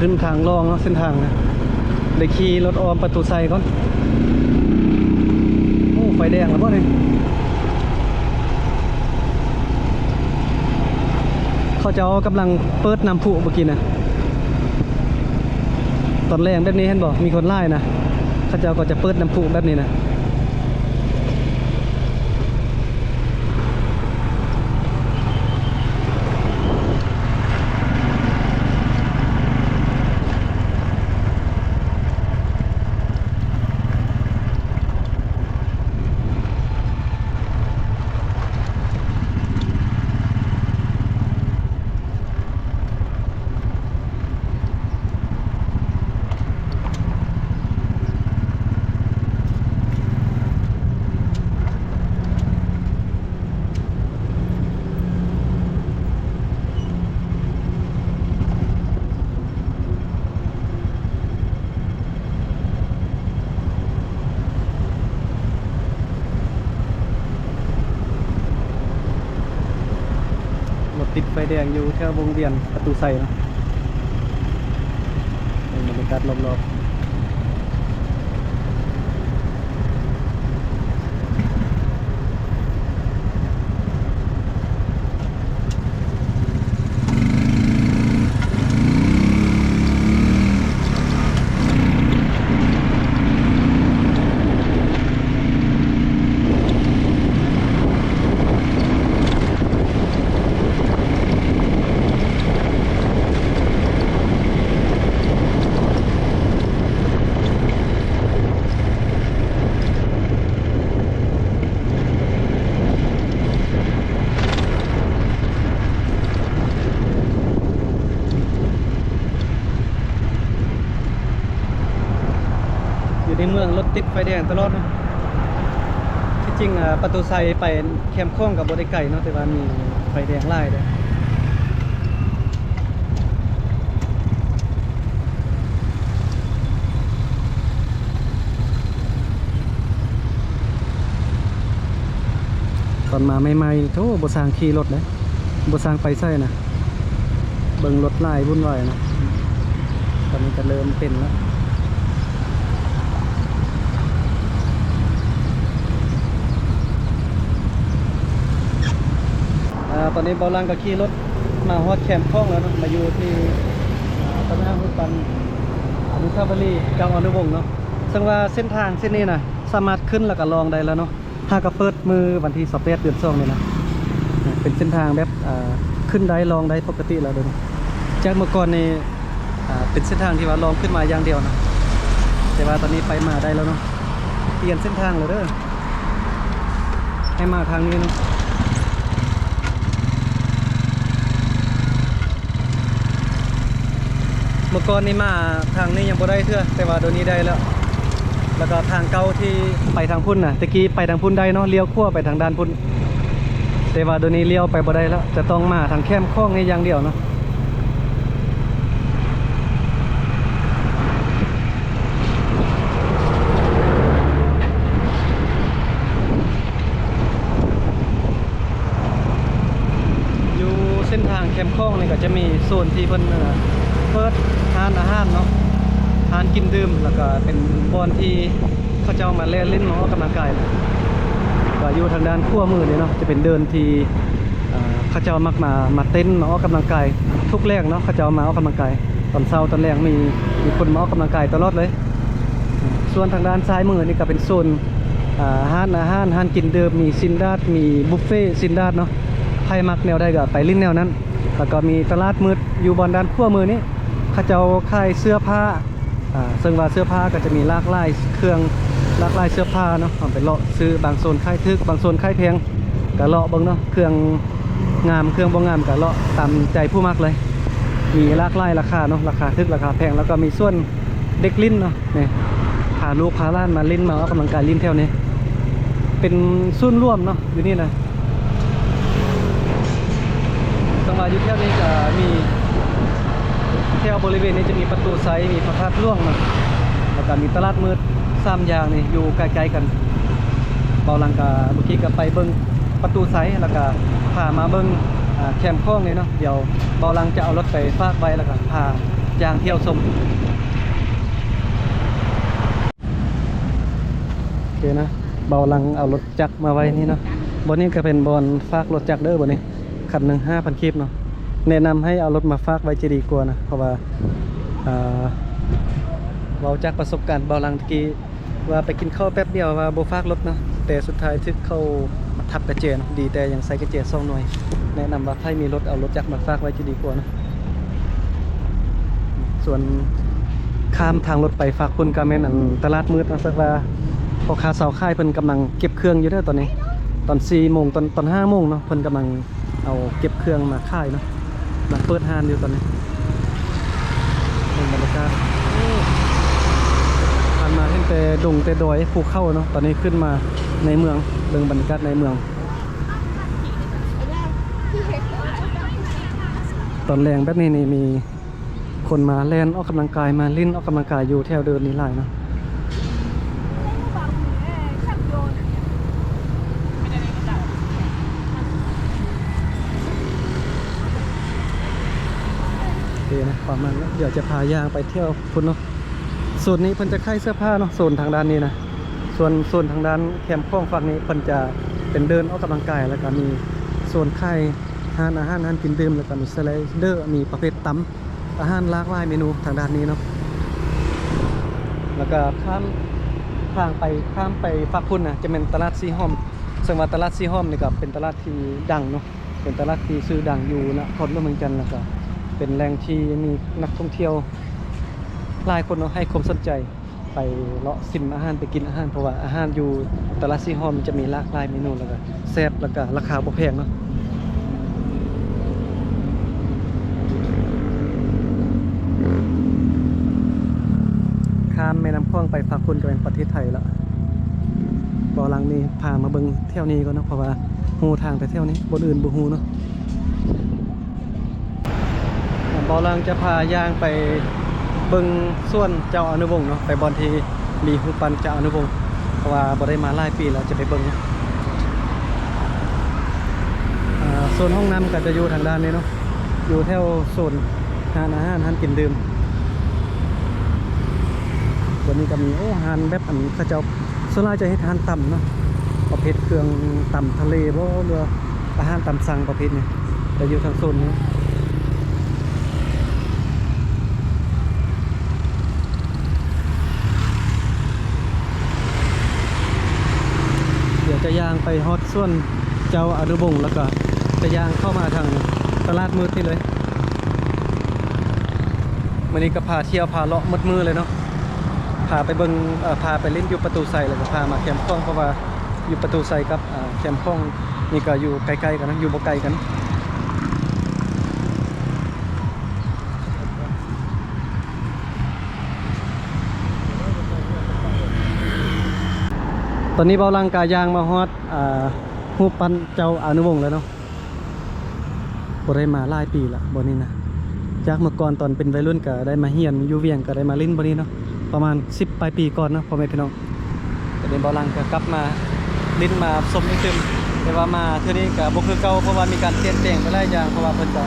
ขึ้นทางลองเนาะเส้นทางนะได้ขี่รถออมประตูไซก่อนโอ้ไฟแดงแล้วป่ะเนี่ยเขาจะกำลังเปิดน้ำพุเมื่อกี้นะตอนแรกแบบนี้เห็นบอกมีคนไล่นะเขาจะก็จะเปิดน้ำพุแบบนี้นะ ถติดไฟแดงอยู่แถววงเวียนประตูไซเนาะเป็นบรรยากาศรอบอยู่ในเมืองรถติดไฟแดงตลอดเนาะที่จริงประตูไซไปแคมป์ข้องกับบริไก่เนาะแต่ว่ามีไฟแดงไล่เลยตอนมาใหม่ๆโธ่บสร้างขี่รถเลยบสร้างไปใส่นะเบิ่งรถไล่วุ่นวายนะตอนนี้ก็เริ่มเป็นแล้วตอนนี้เบาลังก็ขี่รถมาฮอดแคมป์ข้องแล้วเนาะมาอยู่ที่ตำนานรูปปั้นอนุสาวรีย์กลางอนุวงศ์เนาะซึ่งว่าเส้นทางเส้นนี้นะสามารถขึ้นแล้วก็ลองได้แล้วเนาะถ้ากระเปิดมือวันที่28 เดือน2นี่นะเป็นเส้นทางแบบขึ้นได้ลองได้ปกติแล้วเดินจากเมื่อก่อนนี่เป็นเส้นทางที่ว่าลองขึ้นมาอย่างเดียวนะแต่ว่าตอนนี้ไปมาได้แล้วเนาะเปลี่ยนเส้นทางเลยเด้อให้มาทางนี้เนาะเมื่อก่อนนี่มาทางนี้ยังบ่ได้เทื่อแต่ว่าเดี๋ยวนี้ได้แล้วก็ทางเก่าที่ไปทางพุ่นน่ะตะกี้ไปทางพุ่นได้เนาะเลี้ยวขั้วไปทางด้านพุ่นแต่ว่าเดี๋ยวนี้เลี้ยวไปบ่ได้แล้วจะต้องมาทางแคมป์ข้องนี่อย่างเดียวเนาะอยู่เส้นทางแคมป์ข้องนี่ก็จะมีโซนที่เพิ่นเปิดร้านอาหารเนาะทานกินดื่มแล้วก็เป็นบอนที่เขาเจ้ามาเล่นออกกำลังกายก็อยู่ทางด้านขั้วมือนี่เนาะจะเป็นเดินที่เขาเจ้ามักมาเต้นมาออกกำลังกายทุกแรกเนาะเขาเจ้ามาออกกำลังกายตอนเช้าตอนแรกมีคนมาออกกำลังกายตลอดเลยส่วนทางด้านซ้ายมือนี่ก็เป็นโซนอาหารกินดื่มมีซินดาดมีบุฟเฟ่ซินดาดเนาะใครมักแนวใดก็ไปลิ้นแนวนั้นแล้วก็มีตลาดมืดอยู่บนด้านขั้วมือนี้เขาเจ้าขายเสื้อผ้าซึ่งว่าเสื้อผ้าก็จะมีหลากหลายเครื่องหลากหลายเสื้อผ้าเนาะเอาไปเลาะซื้อบางโซนค่ายทึกบางโซนค่ายแพงก็เลาะเบิ่งเนาะเครื่องงามเครื่องบ่งามก็เลาะตามใจผู้มักเลยมีหลากหลายราคาเนาะราคาทึกราคาแพงแล้วก็มีส่วนเด็กลิ้นเนาะนี่พาลูกพาหลานมาลิ้นมาออกกำลังกายลิ้นแถวนี้เป็นศูนย์ร่วมเนาะอยู่นี่นะจังหวะอยู่แถวนี้ก็มีแถวบริเวณนี้จะมีประตูไซมีพระธาตุร่วงเนาะแล้วก็มีตลาดมืด3อย่างนี่อยู่ใกล้ๆกันเบาลังกาเมื่อกี้ก็ไปเบิ่งประตูไซแล้วก็พามาเบิ่งแคมป์ข้องนี่เนาะเดี๋ยวเบาลังจะเอารถไปฝากไว้แล้วก็พาย่างเที่ยวชมโอเคนะเบาลังเอารถจักรมาไว้นี่เนาะบนนี้ก็เป็นบอนฝากรถจักรเด้อบนนี้คันหนึ่ง5,000 คลิปเนาะแนะนำให้เอารถมาฝากไว้จะดีกว่านะเพราะว่าเราจากประสบการณ์เบาลังตะกี้ว่าไปกินข้าวแป๊บเดียวว่าโบฝากรถนะแต่สุดท้ายทึกเข้ามาทับกระเจนดีแต่ยังใส่กระเจน2 หน่วยแนะนำว่าถ้ามีรถเอารถจักรมาฝากไว้จะดีกว่านะส่วนข้ามทางรถไปฝากคุณกาเมนอันตลาดมืดนะสักว่าพอคาเสาค่ายเพิ่นกำลังเก็บเครื่องอยู่เด้อตอนนี้ตอน4 โมงตอน5 โมงเนาะเพิ่นกำลังเอาเก็บเครื่องมาค่ายเนาะมาเปิดห้านอยู่ตอนนี้เป็นบรรยากาศผ่านมาเห็นแต่ดงแต่ดอยภูเขาเนาะตอนนี้ขึ้นมาในเมืองเบิ่งบรรยากาศในเมืองตอนแรงแบบนี้นี่มีคนมาแล่นออกกำลังกายมาลิ้นออกกำลังกายอยู่แถวเดินนี้หลายเนาะ นะประมาณนั้นเดี๋ยวจะพาย่างไปเที่ยวพุ่นเนาะโซนนี้เพิ่นจะขายเสื้อผ้าเนาะโซนทางด้านนี้นะส่วนโซนทางด้านแคมป์ข้องฝั่งนี้เพิ่นจะเป็นเดินออกกำลังกายแล้วก็มีโซนขายอาหารอาหารกินดื่มแล้วก็มีสไลเดอร์มีประเภทตำอาหารหลากหลายเมนูทางด้านนี้เนาะแล้วก็ข้ามไปฝั่งพุ่นนะจะเป็นตลาดซีฮอมซึ่งว่าตลาดซีฮอมนี่ก็เป็นตลาดที่ดังเนาะเป็นตลาดที่ชื่อดังอยู่นครหลวงเมืองจันทร์แล้วก็เป็นแหล่งที่มีนักท่องเที่ยวหลายคนเนาะให้ความสนใจไปเลาะชิมอาหารไปกินอาหารเพราะว่าอาหารอยู่ตลาดซีฮอมจะมีหลากหลายเมนูแล้วก็แซ่บแล้วก็ราคาบ่แพงเนาะข้ามแม่น้ำคลองไปฝั่งพุ่นก็เป็นประเทศไทยแล้วบ่หลังนี้พามาเบิ่งเที่ยวนี้ก่อนเนาะเพราะว่าฮู้ทางไปเที่ยวนี้บนอื่นบ่ฮู้เนาะบ่หลังจะพาย่างไปเบิ่งส่วนเจ้าอนุวงศ์เนาะไปบอนที่มีรูปปั้นเจ้าอนุวงศ์เพราะว่าบ่ได้มาหลายปีแล้วจะไปเบิ่งเนาะโซนห้องน้ำก็จะอยู่ทางด้านนี้เนาะอยู่แถวโซนอาหารกินดื่มวันนี้ก็มีอาหารแบบอันนี้เขาเจ้าส่วนมากจะให้ทานต่ำเนาะประเภทเครื่องต่ำทะเลเพราะเรืออาหารต่ำสั่งประเภทนี้จะอยู่ทางโซนนี้เดี๋ยวจะย่างไปฮอตส่วนเจ้าอนุวงศ์แล้วก็จะย่างเข้ามาทางตลาดมืดนี่เลยวันนี้ก็พาเที่ยวพาเลาะมืดมือเลยเนาะพาไปเบิ่งพาไปเล่นอยู่ประตูไซแล้วก็พามาแคมป์ข้องเพราะว่าอยู่ประตูไซกับแคมป์ข้องนี่ก็อยู่ไกลๆกันนะอยู่บ่ไกลกันตอนนี้เบาลังกายางมาฮอดรูปปั้นเจ้าอนุวงศ์แล้วเนาะบ่ได้มาหลายปีละบ่นี้นะจากเมื่อก่อนตอนเป็นวัยรุ่นก็ได้มาเฮียนอยู่เวียงก็ได้มาเล่นบ่นี้เนาะประมาณ10ปลายปีก่อนนะพ่อแม่พี่น้องแต่เดินเบาลังก็กลับมาลิ้นมาสมอีกตึมแต่ว่ามาเท่านี้ก็บ่คือเก่าเพราะว่ามีการเปลี่ยนแปลงไปหลายอย่างเพราะว่าเพิ่นก็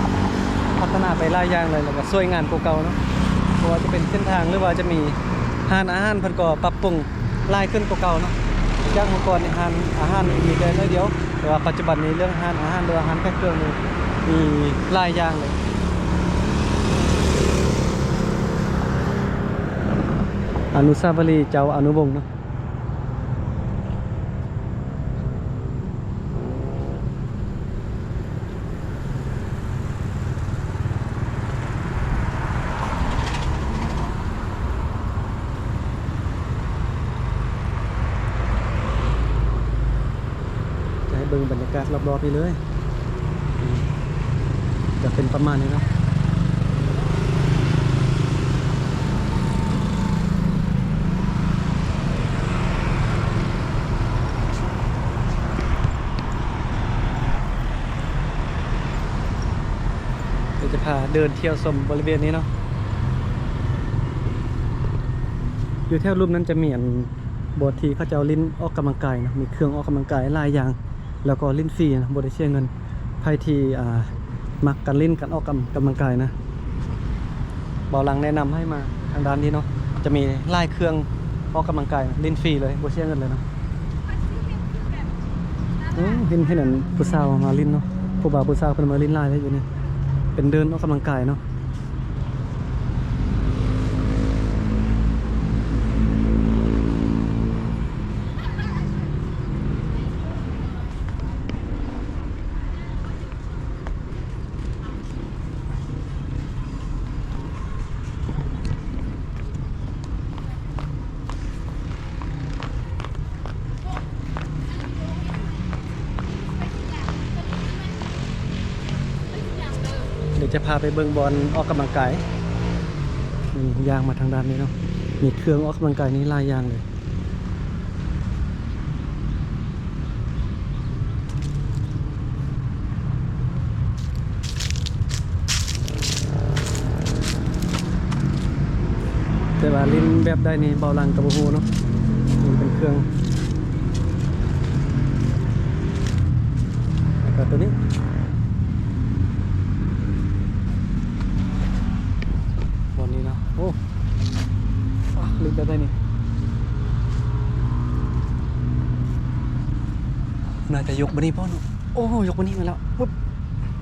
พัฒนาไปหลายอย่างเลยแล้วก็สวยงามกว่าเก่าเนาะเพราะว่าจะเป็นเส้นทางหรือว่าจะมีร้านอาหารเพิ่นก็ปรับปรุงหลายขึ้นกว่าเก่าเนาะจากเมื่อก่อนนี่อาหารมีแต่น้อยเดียวแต่ว่าปัจจุบันนี้เรื่องอาหารหรืออาหารแค่เครื่องนี่มีหลายอย่างเลยอนุสาวรีย์เจ้าอนุวงศ์เนาะจะให้เบิ่งบรรยากาศรอบๆนี่เลยจะเป็นประมาณนี้เนาะจะพาเดินเที่ยวชมบริเวณนี้เนาะอยู่แถวรูปนั้นจะมีบทที่เขาจะเอาลิ้นออกกำลังกายนะมีเครื่องออกกำลังกายหลายอย่างแล้วก็ลิ้นฟรีนะบริเชียเงินใครที่มักกันลิ้นกันออกกำลังกายนะเบาหลังแนะนำให้มาทางด้านนี้เนาะจะมีหลายเครื่องออกกำลังกายลิ้นฟรีเลยบริเชียเงินเลยเนาะลิ้นให้นั่นผู้สาวมาลิ้นเนาะผู้บ่าวผู้สาวเพิ่นมาลิ้นลายได้อยู่นี่เป็นเดินออกกำลังกายเนาะเดี๋ยวจะพาไปเบิ่งบอลออกกำลังกายยางมาทางด้านนี้เนาะมีเครื่องออกกำลังกายนี้หลายอย่างเลยแต่ว่าลิ้นแบบได้นี่เบาลังกับโบฮูเนาะนี่เป็นเครื่องแล้วก็ตัวนี้ แบบได้นี่น่าจะยกบันนี้พ่อเนาะโอ้ยกบันนี้มาแล้วปุ๊บ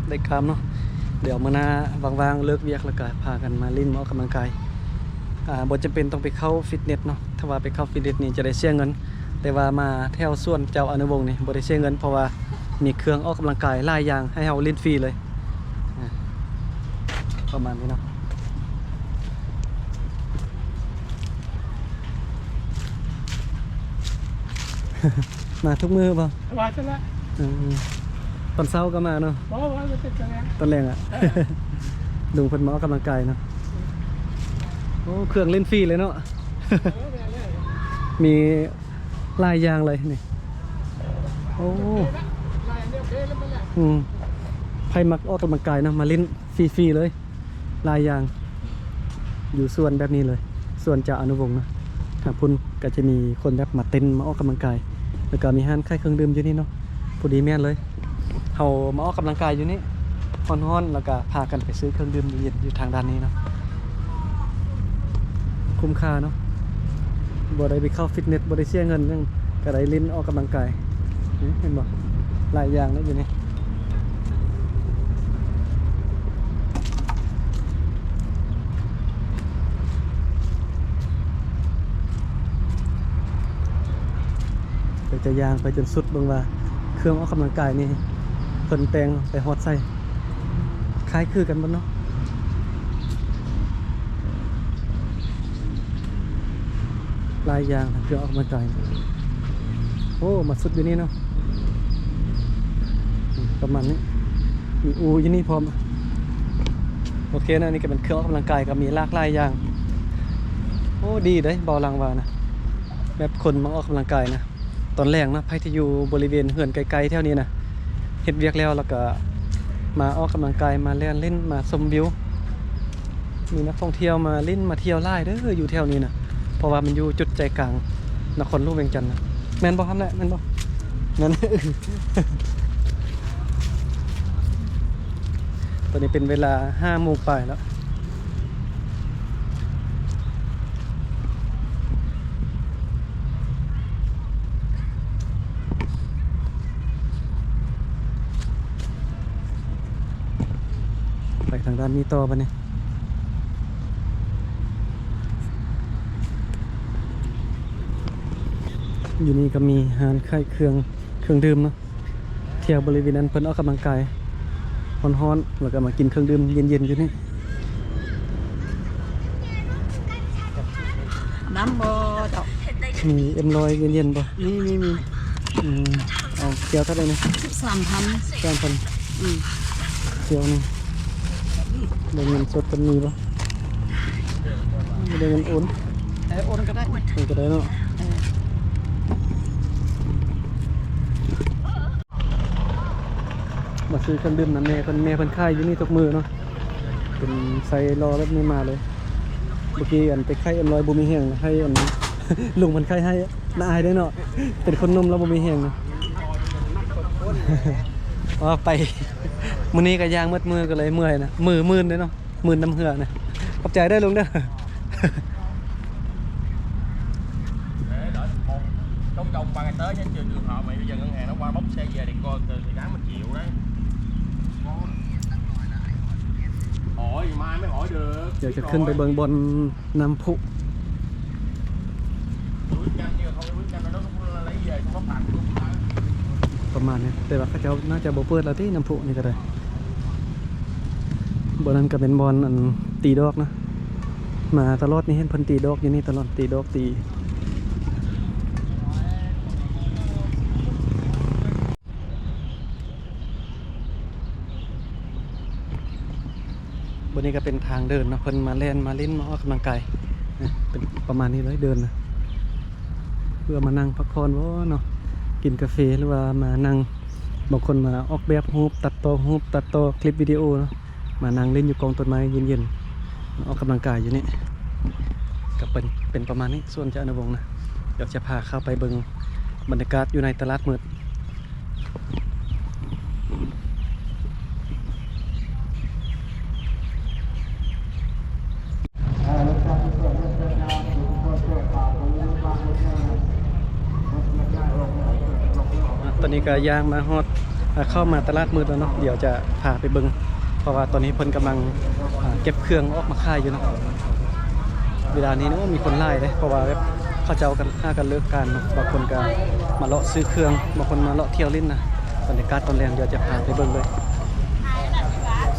ได้คำเนาะเดี๋ยวมาหน้าวางๆเลิกเวียกแล้วก็พากันมาเล่นมาออกกำลังกายบ่จำเป็นต้องไปเข้าฟิตเนสเนาะถ้าว่าไปเข้าฟิตเนสนี่จะได้เสียเงินแต่ว่ามาแถวส่วนเจ้าอนุวงศ์นี่บ่ได้เสียเงินเพราะว่ามีเครื่องออกกำลังกายหลายอย่างให้เราเล่นฟรีเลยประมาณนี้เนาะ มาทุกมือป่ะ ว่าจะละ ตอนเช้าก็มาเนาะ ว่าจะเป็นยังไง ตอนแรงอ่ะ ลุงเพิ่นมาออกกำลังกายเนาะโอ้เครื่องเล่นฟรีเลยเนาะ มีหลายอย่างเลยนี่โอ้ใครมักออกกำลังกายเนาะมาเล่นฟรีๆเลยหลายอย่างอยู่ส่วนแบบนี้เลยส่วนจากอนุวงศ์นะทางพุ่นก็จะมีคนแบบมาเต้นมาออกกำลังกายแล้วก็มีห้านขายเครื่องดื่มอยู่นี่เนาะพอดีแม่นเลยเขามาออกกำลังกายอยู่นี่ฮ้อนๆแล้วก็พากันไปซื้อเครื่องดื่มเย็นอยู่ทางด้านนี้เนาะคุ้มค่าเนาะบ่ได้ไปเข้าฟิตเนสบ่ได้เสียเงินยังก็ได้เล่นออกกำลังกายเห็นบ่หลายอย่างเลยอยู่นี่ไปจะยางไปจนสุดเบิ่งว่าเครื่องออกกำลังกายนี่เพิ่นแต่งไปฮอดใส่คล้ายคือกันบ่เนาะหลายอย่างเครื่องออกกำลังกายโอ้มาสุดอยู่นี่เนาะประมาณนี้มีอูอยู่นี่พร้อมโอเคนะนี่ก็เป็นเครื่องออกกำลังกายก็มีหลากหลายอย่างโอ้ดีเลยบอลังวานะแบบคนมาออกกำลังกายนะตอนแรกนะใครที่อยู่บริเวณเหือนไกลๆแถวนี้นะเฮ็ดเวียกแล้วก็มาออกกำลังกายมาเล่นมาชมวิวมีนักท่องเที่ยวมาเล่นมาเที่ยวไล่เด้ออยู่แถวนี้นะเพราะว่ามันอยู่จุดใจกลางนครหลวงเวียงจันทน์นะแม่นบ่ครับเนี่ยแม่นบ่นั่น ตอนนี้เป็นเวลา5 โมงปลายแล้วไปทางด้านนี้ต่อปะเนี่ยอยู่นี่ก็มีร้านขายเครื่องดื่มเนาะเที่ยวบริเวณนั้นเพิ่นออกกำลังกายร้อนๆแล้วก็มากินเครื่องดื่มเย็นๆอยู่นี่ น้ำบ่ดอก มีM100เย็นๆป่ะ มี เอาเกี๊ยวเท่าไหร่เนี่ย 3,000 3,000เกี๊ยวนี่ได้เงินสดกันมีป่ะไม่ได้เงินโอน โอนก็ได้ มันก็ได้เนาะมาซื้อเครื่องดื่มนั้นแม่เพิ่นขายอยู่นี่ทุกมือเนาะเป็นใส่รอแล้วไม่มาเลยเมื่อกี้อันไปไข่M100บ่มีแห้งให้ อัน ลุงมันไข่ให้น่าอายได้เนาะเป็นคนนุ่มแล้วบ่มีแห้งนะ ว่าไป มื้อนี้ก็ย่างมืดมือก็เลยเมื่อยนะมือมื่นเลยเนาะมื่นน้ำเหือนะขอบใจได้ลุงเด้อ trong 3 ngày tới trên trường họ mày bây giờ ngân hàng nó qua bốc xe về thì coi thì gái mình chịu đấy hỏi gì mai mới hỏi được เดี๋ยวจะขึ้นไปเบิ่งบนน้ำพุ quyết nhanh nhưng không quyết nhanh nó lấy về không có phạt luôn ประมาณนี้แต่ว่าเขาเจ้าน่าจะบ่เปิดแล้วที่น้ำพุนี่ก็ได้บนนั้นก็เป็นบอลอันตีดอกนะมาตลอดนี่เห็นเพิ่นตีดอกอยู่นี่ตลอดตีดอกตีบนนี้ก็เป็นทางเดินนะเพิ่นมาเล่นมาเล่นมาออกกำลังกายนะเป็นประมาณนี้เลยเดินนะเพื่อมานั่งพักผ่อนว่าเนาะกินกาแฟหรือว่ามานั่งบางคนมาออกแบบรูปตัดต่อคลิปวิดีโอเนาะมานั่งเล่นอยู่กองต้นไม้เย็นๆมาออกกำลังกายอยู่นี่ก็เป็นประมาณนี้ส่วนจะอนุวงศ์นะเดี๋ยวจะพาเข้าไปเบิ่งบรรยากาศอยู่ในตลาดมืด นี้ก็ย่างมาฮอดเข้ามาตลาดมืดแล้วเนาะเดี๋ยวจะพาไปเบิ่งเพราะว่าตอนนี้เพิ่นกำลังเก็บเครื่องออกมาขายอยู่เนาะเวลานี้เนาะมีคนไล่เลยเพราะว่าแบบเขาเจ้ากันกันเลิกการเนาะบางคนก็มาเลาะซื้อเครื่องบางคนมาเลาะเที่ยวลิ้นนะบรรยากาศตอนแรงเดี๋ยวจะพาไปเบิ่งเลย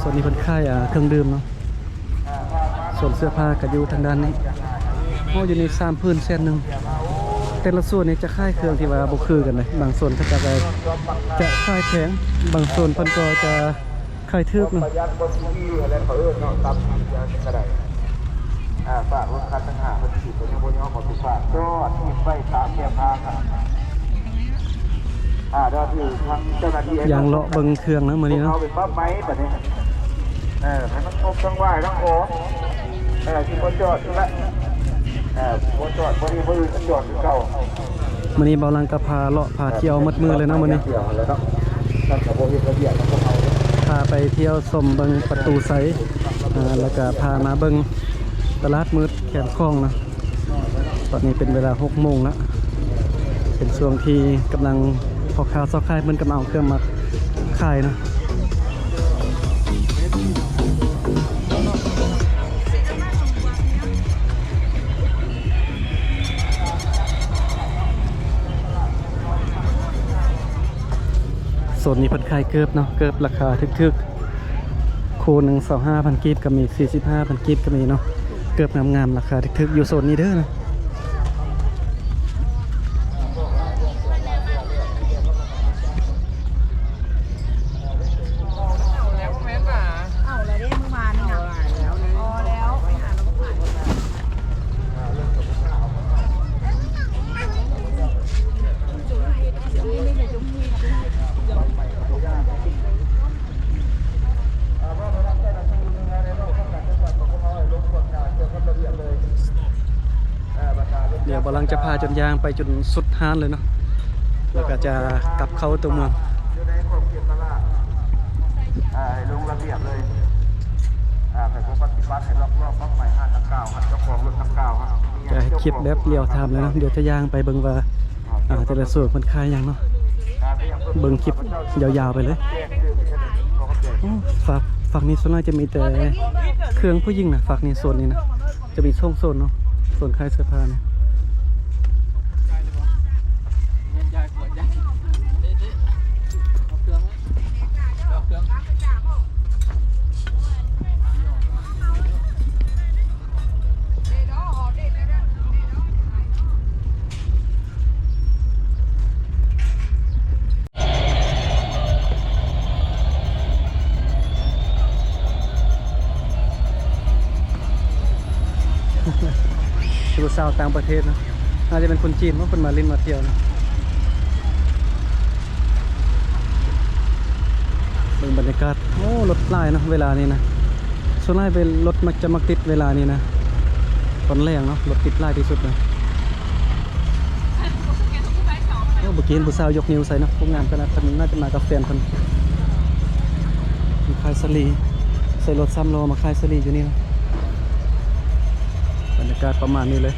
ส่วนนี้เพิ่นขายเครื่องดื่มเนาะส่วนเสื้อผ้าก็อยู่ทางด้านนี้โอ้อยู่ใน3พื้นแสนนึงแต่ละส่วนนี้จะค่ายเครื่องที่ว่าบ่คือกันเลยบางส่วนก็จะค่ายแพงบางส่วนเพิ่นก็จะค่ายทึกเนาะ ฝากรถคันต่างหากมันฉีดตัวนี้บนย้อของสุภาพก็ที่ไฟตามแก้ผ้าครับได้ที่ทางเจ้าหน้าที่ อย่างเลาะเบิ่งเครื่องนะมื้อนี้เนาะ เอาเป็นปั๊บไหมแบบนี้ให้มันครบทั้งไหวทั้งโอ้ที่บนจอดใช่ไหมบนจอดบนนี้บนอื่นจอดเก่า มื้อนี้เบาลังก็พาเลาะพาเที่ยวหมดมือเลยเนาะมื้อนี้ เกี่ยวแล้วครับท่านขบวนระเบียบของพวกเรา พาไปเที่ยวชมเบิ่งประตูไสแล้วก็พามาเบิ่งตลาดมืดแขมคลองนะตอนนี้เป็นเวลา 6 โมงแล้วเป็นช่วงที่กำลังพอข่าวซอกค่ายมันกำลังเอาเครื่องมาขายนะโซนนี้เพิ่นขายเกิบเนาะเกิบราคาทึกๆคู่หนึ่ง25,000กีบก็มี45,000กีบก็มีเนาะเกิบงามๆราคาทึกๆอยู่โซนนี้เด้อนะเอาแล้วเด้เมื่อวานนี่นะอ๋อแล้วไปหาเราผ่านจุ่มให้จุ่มให้ไม่เลยจุ่มให้เดี๋ยวกำลังจะพาจนยางไปจนสุดฮานเลยเนาะแล้วก็จะกลับเข้าตัวเมือง อยู่ในความเก็บตลาดลงระเบียบเลยให้ผมปฏิบัติให้รอบๆบ้างใหม่5ทั้ง9ครับเจ้าของรถทั้ง9ครับ จะให้คลิปแบบเรียวไทม์เลยเนาะเดี๋ยวจะย่างไปเบิ่งว่าแต่ละส่วนมันคายอย่างเนาะเบิ่งคลิปยาวๆไปเลยโอ้ฝั่งนี้ส่วนมากจะมีแต่เครื่องผู้หญิงนะฝั่งนี้โซนนี้นะจะมีช่วงโซนเนาะโซนคลายเสื้อผ้าเนี่ยดูสาวต่างประเทศนะน่าจะเป็นคนจีนว่าคนมาเล่นมาเที่ยวนะเบิ่งบรรยากาศโอ้รถไล่เนาะเวลานี้นะส่วนไล่เป็นรถมักจะมักติดเวลานี้นะตอนแรกเนาะรถติดไล่ที่สุดเลยโอ้เมื่อกี้ผู้สาวยกนิ้วใส่เนาะพวกงานกันนะคนน่าจะมากับแฟนคนมีคายสลีใส่รถ3 ล้อมาคายสลีอยู่นี่นะบรรยากาศประมาณนี้เลย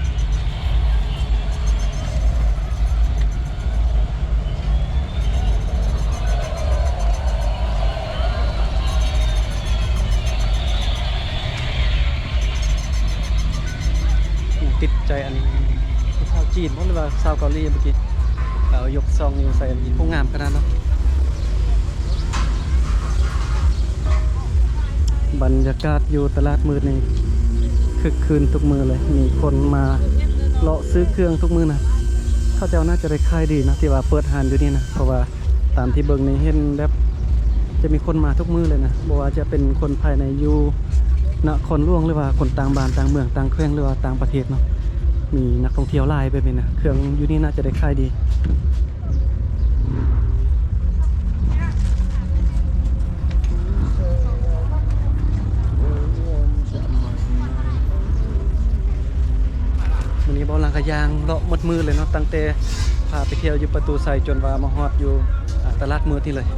ติดใจอันชาวจีนหรือว่าชาวเกาหลีเมื่อกี้เอายกซองนิ้วใส่พวกงามขนาดเนาะบรรยากาศอยู่ตลาดมืดนี่คึกคืนทุกมือเลยมีคนมาเลาะซื้อเครื่องทุกมือนะเขาเจ้าน่าจะได้ขายดีนะที่ว่าเปิดหานอยู่นี่นะเพราะว่าตามที่เบิ่งนี่เห็นแบบจะมีคนมาทุกมือเลยนะบอกว่าจะเป็นคนภายในอยู่นครหลวงหรือว่าคนต่างบ้านต่างเมืองต่างแขวงหรือว่าต่างประเทศเนาะมีนักท่องเที่ยวหลายไปเลยนะเครื่องอยู่นี่น่าจะได้ขายดีวันนี้เบาลังกะยางเลาะหมดมือเลยเนาะตั้งแต่พาไปเที่ยวอยู่ประตูไซจนว่ามาฮอดอยู่ตลาดมืดนี่เลย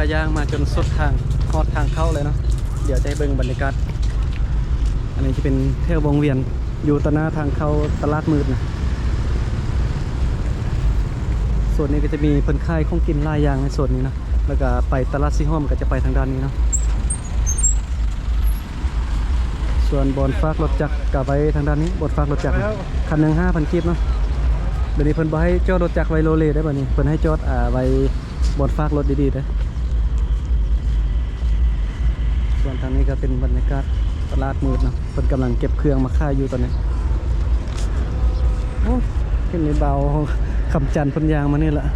ก็ย่างมาจนสุดทางฮอดทางเข้าเลยเนาะเดี๋ยวจะให้เบิ่งบรรยากาศอันนี้จะเป็นเที่ยววงเวียนอยู่ต่อหน้าทางเข้าตลาดมืดนะส่วนนี้ก็จะมีเพิ่นค่ายของกินหลายอย่างในส่วนนี้นะแล้วก็ไปตลาดซีห้อมก็จะไปทางด้านนี้เนาะส่วนบอนฝากรถจักรก็ไปทางด้านนี้บอนฝากรถจักรคันหนึ่ง5,000กีบเนาะเดี๋ยวนี้เพิ่นบ่ให้จอดรถจักรไว้โลเลได้บ่นี้เพิ่นให้จอดไว้บอนฝากรถดีๆเด้อส่วนทางนี้ก็เป็นบรรยากาศตลาดมืดเนาะเพิ่นกำลังเก็บเครื่องมาขายอยู่ตอนนี้โอ้ขึ้นในเบาคำจันทร์เพิ่นยางมานี่แหละ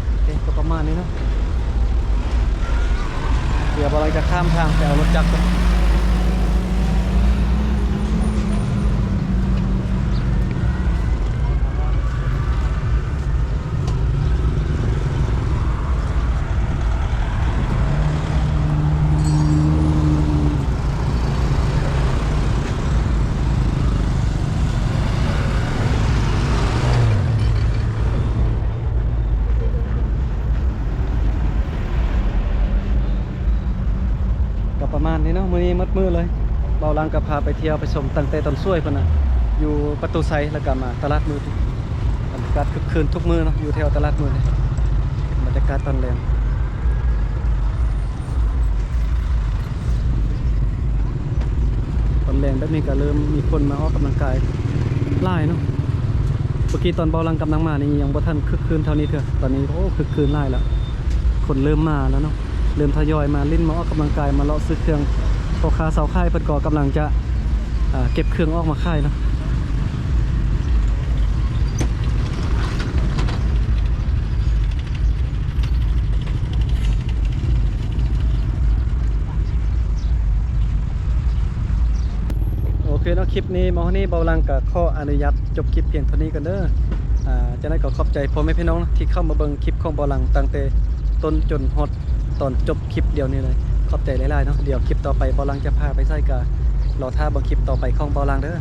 โอเคก็ประมาณนี้เนาะเดี๋ยวเราจะข้ามทางไปเอารถจักรกันประมาณนี้เนาะมื้อนี้มัดมือเลยเบาลังก็พาไปเที่ยวไปชมตั้งแต่ตอนช่วยพุ่นน่ะอยู่ประตูไซแล้วก็มาตลาดมืดบรรยากาศคึกคืนทุกมื้อเนาะอยู่แถวตลาดมืดเลยบรรยากาศตอนแรงแบบนี้ก็เริ่มมีคนมาออกกำลังกายหลายเนาะเมื่อกี้ตอนเบาลังกำลังมานี่ยังบ่ทันคึกคืนเท่านี้เถอะตอนนี้โอ้คึกคืนหลายแล้วคนเริ่มมาแล้วเนาะเริ่มทยอยมาลิ้นมาออกกำลังกายมาเลาะซื้อเครื่องพ่อค้าเสาค่ายเพิ่นก็กำลังจะเก็บเครื่องออกมาค่ายเนาะโอเคเนาะคลิปนี้มานี่เบาลังกับข้ออนุญาตจบคลิปเพียงเท่านี้กันเด้อจะได้ก็ขอบใจพ่อแม่พี่น้องที่เข้ามาเบิ่งคลิปของเบาลังตั้งแต่ต้นจนฮอดตอนจบคลิปเดียวนี้เลยขอบใจหลายๆเนาะเดี๋ยวคลิปต่อไปเบาลังจะพาไปใส่กะรอท่าเบิ่งคลิปต่อไปของเบาลังเด้อ